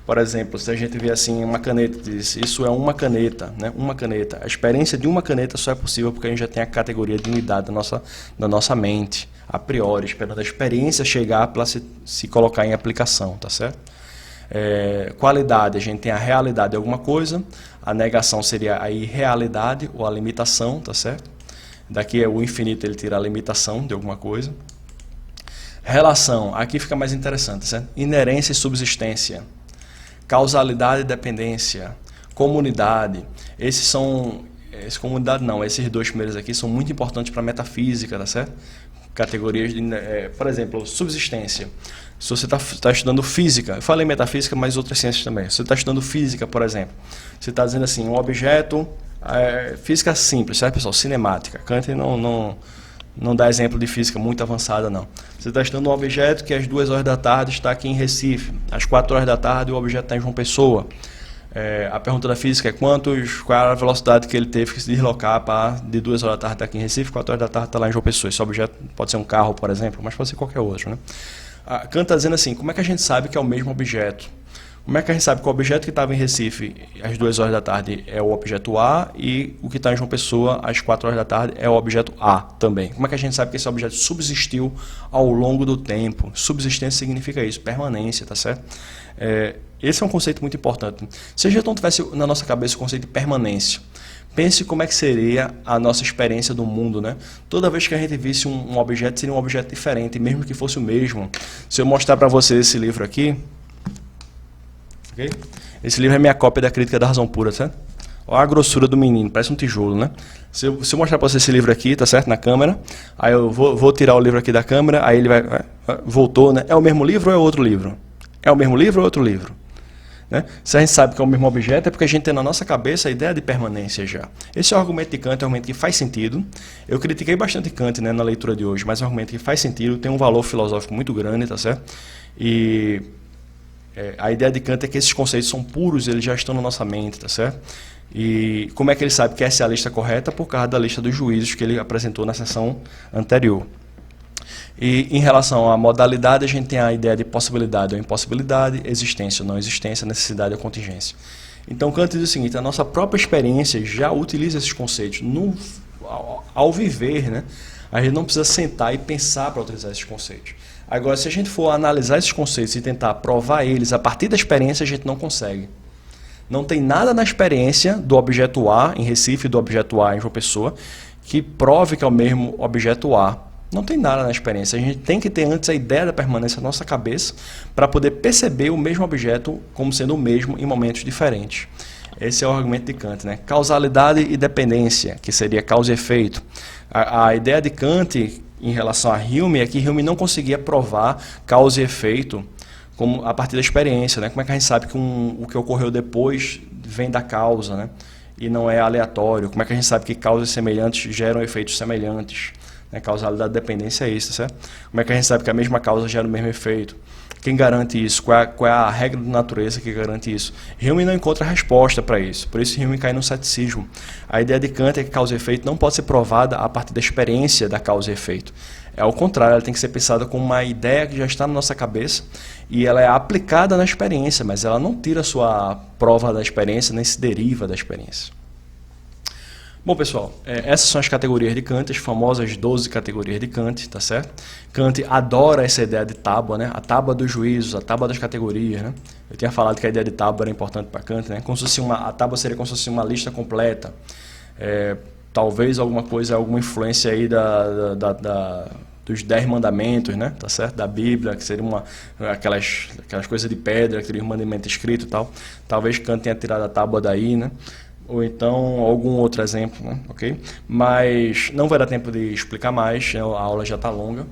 Por exemplo, se a gente vê assim uma caneta, diz, isso é uma caneta, né? Uma caneta. A experiência de uma caneta só é possível porque a gente já tem a categoria de unidade da nossa mente, a priori, esperando a experiência chegar para se colocar em aplicação, tá certo? Qualidade, a gente tem a realidade de alguma coisa, a negação seria a irrealidade ou a limitação, tá certo? Daqui é o infinito, ele tira a limitação de alguma coisa. Relação, aqui fica mais interessante, certo? Inerência e subsistência. Causalidade e dependência. Comunidade. Esses dois primeiros aqui são muito importantes para a metafísica, tá certo? Categorias, por exemplo, subsistência. Se você está estudando física, eu falei metafísica, mas outras ciências também. Se você está estudando física, por exemplo, você está dizendo assim, um objeto, física simples, certo, pessoal? Cinemática. Kant não dá exemplo de física muito avançada, não. Você está estudando um objeto que às 2 horas da tarde está aqui em Recife, às 4 horas da tarde o objeto está em João Pessoa. A pergunta da física é qual é a velocidade que ele teve que se deslocar de 2 horas da tarde estar aqui em Recife, 4 horas da tarde estar lá em João Pessoa. Esse objeto pode ser um carro, por exemplo, mas pode ser qualquer outro, né? Kant está dizendo assim, como é que a gente sabe que é o mesmo objeto? Como é que a gente sabe que o objeto que estava em Recife às 2 horas da tarde é o objeto A e o que está em João Pessoa às 4 horas da tarde é o objeto A também? Como é que a gente sabe que esse objeto subsistiu ao longo do tempo? Subsistência significa isso, permanência, tá certo? Esse é um conceito muito importante. Se a gente não tivesse na nossa cabeça o conceito de permanência, pense como é que seria a nossa experiência do mundo, né? Toda vez que a gente visse um objeto, seria um objeto diferente, mesmo que fosse o mesmo. Se eu mostrar para você esse livro aqui, okay? Esse livro é minha cópia da Crítica da Razão Pura, certo? Olha a grossura do menino, parece um tijolo, né? Se eu mostrar para você esse livro aqui, tá certo? Na câmera, aí eu vou tirar o livro aqui da câmera, aí ele voltou, né? É o mesmo livro ou é outro livro? É o mesmo livro ou é outro livro? Né? Se a gente sabe que é o mesmo objeto, é porque a gente tem na nossa cabeça a ideia de permanência já. Esse é o argumento de Kant, é um argumento que faz sentido. Eu critiquei bastante Kant, né, na leitura de hoje, mas é um argumento que faz sentido, tem um valor filosófico muito grande, tá certo? E a ideia de Kant é que esses conceitos são puros, eles já estão na nossa mente, tá certo? E como é que ele sabe que essa é a lista correta? Por causa da lista dos juízos que ele apresentou na sessão anterior. E em relação à modalidade, a gente tem a ideia de possibilidade ou impossibilidade, existência ou não existência, necessidade ou contingência. Então Kant diz o seguinte, a nossa própria experiência já utiliza esses conceitos. Ao viver, né, a gente não precisa sentar e pensar para utilizar esses conceitos. Agora, se a gente for analisar esses conceitos e tentar provar eles a partir da experiência, a gente não consegue. Não tem nada na experiência do objeto A em Recife e do objeto A em João Pessoa que prove que é o mesmo objeto A. Não tem nada na experiência. A gente tem que ter antes a ideia da permanência na nossa cabeça para poder perceber o mesmo objeto como sendo o mesmo em momentos diferentes. Esse é o argumento de Kant, né? Causalidade e dependência, que seria causa e efeito. A ideia de Kant em relação a Hume é que Hume não conseguia provar causa e efeito a partir da experiência, né? Como é que a gente sabe que o que ocorreu depois vem da causa, né? E não é aleatório? Como é que a gente sabe que causas semelhantes geram efeitos semelhantes? Causalidade e dependência é isso, certo? Como é que a gente sabe que a mesma causa gera o mesmo efeito? Quem garante isso? Qual é a regra da natureza que garante isso? Hume não encontra resposta para isso, por isso Hume cai no ceticismo. A ideia de Kant é que causa e efeito não pode ser provada a partir da experiência da causa e efeito. É ao contrário, ela tem que ser pensada como uma ideia que já está na nossa cabeça e ela é aplicada na experiência, mas ela não tira a sua prova da experiência, nem se deriva da experiência. Bom, pessoal, essas são as categorias de Kant, as famosas 12 categorias de Kant, tá certo? Kant adora essa ideia de tábua, né? A tábua dos juízos, a tábua das categorias, né? Eu tinha falado que a ideia de tábua era importante para Kant, né? Como se fosse a tábua seria como se fosse uma lista completa. Talvez alguma coisa, alguma influência aí dos 10 mandamentos, né? Tá certo? Da Bíblia, que seria aquelas coisas de pedra, aqueles mandamentos escritos e tal. Talvez Kant tenha tirado a tábua daí, né? Ou então algum outro exemplo, né? Okay? Mas não vai dar tempo de explicar mais, a aula já está longa,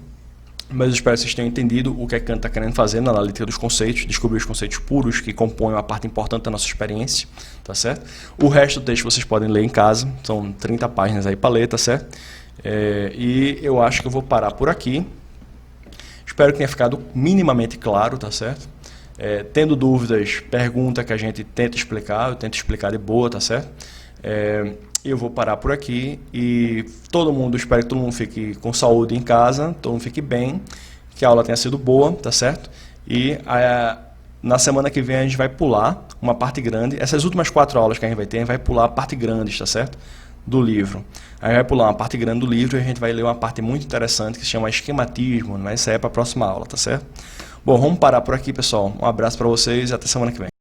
mas eu espero que vocês tenham entendido o que Kant está querendo fazer na análise dos conceitos, descobrir os conceitos puros que compõem uma parte importante da nossa experiência, tá certo? O resto do texto vocês podem ler em casa, são 30 páginas aí para ler, tá certo? E eu acho que eu vou parar por aqui, espero que tenha ficado minimamente claro, tá certo? Tendo dúvidas, pergunta que a gente tenta explicar, eu tento explicar de boa, tá certo? Eu vou parar por aqui e espero que todo mundo fique com saúde em casa, todo mundo fique bem, que a aula tenha sido boa, tá certo? E na semana que vem a gente vai pular uma parte grande, essas últimas 4 aulas que a gente vai pular a parte grande, tá certo? Do livro. Aí vai pular uma parte grande do livro e a gente vai ler uma parte muito interessante que se chama esquematismo, mas isso aí é para a próxima aula, tá certo? Bom, vamos parar por aqui, pessoal. Um abraço para vocês e até semana que vem.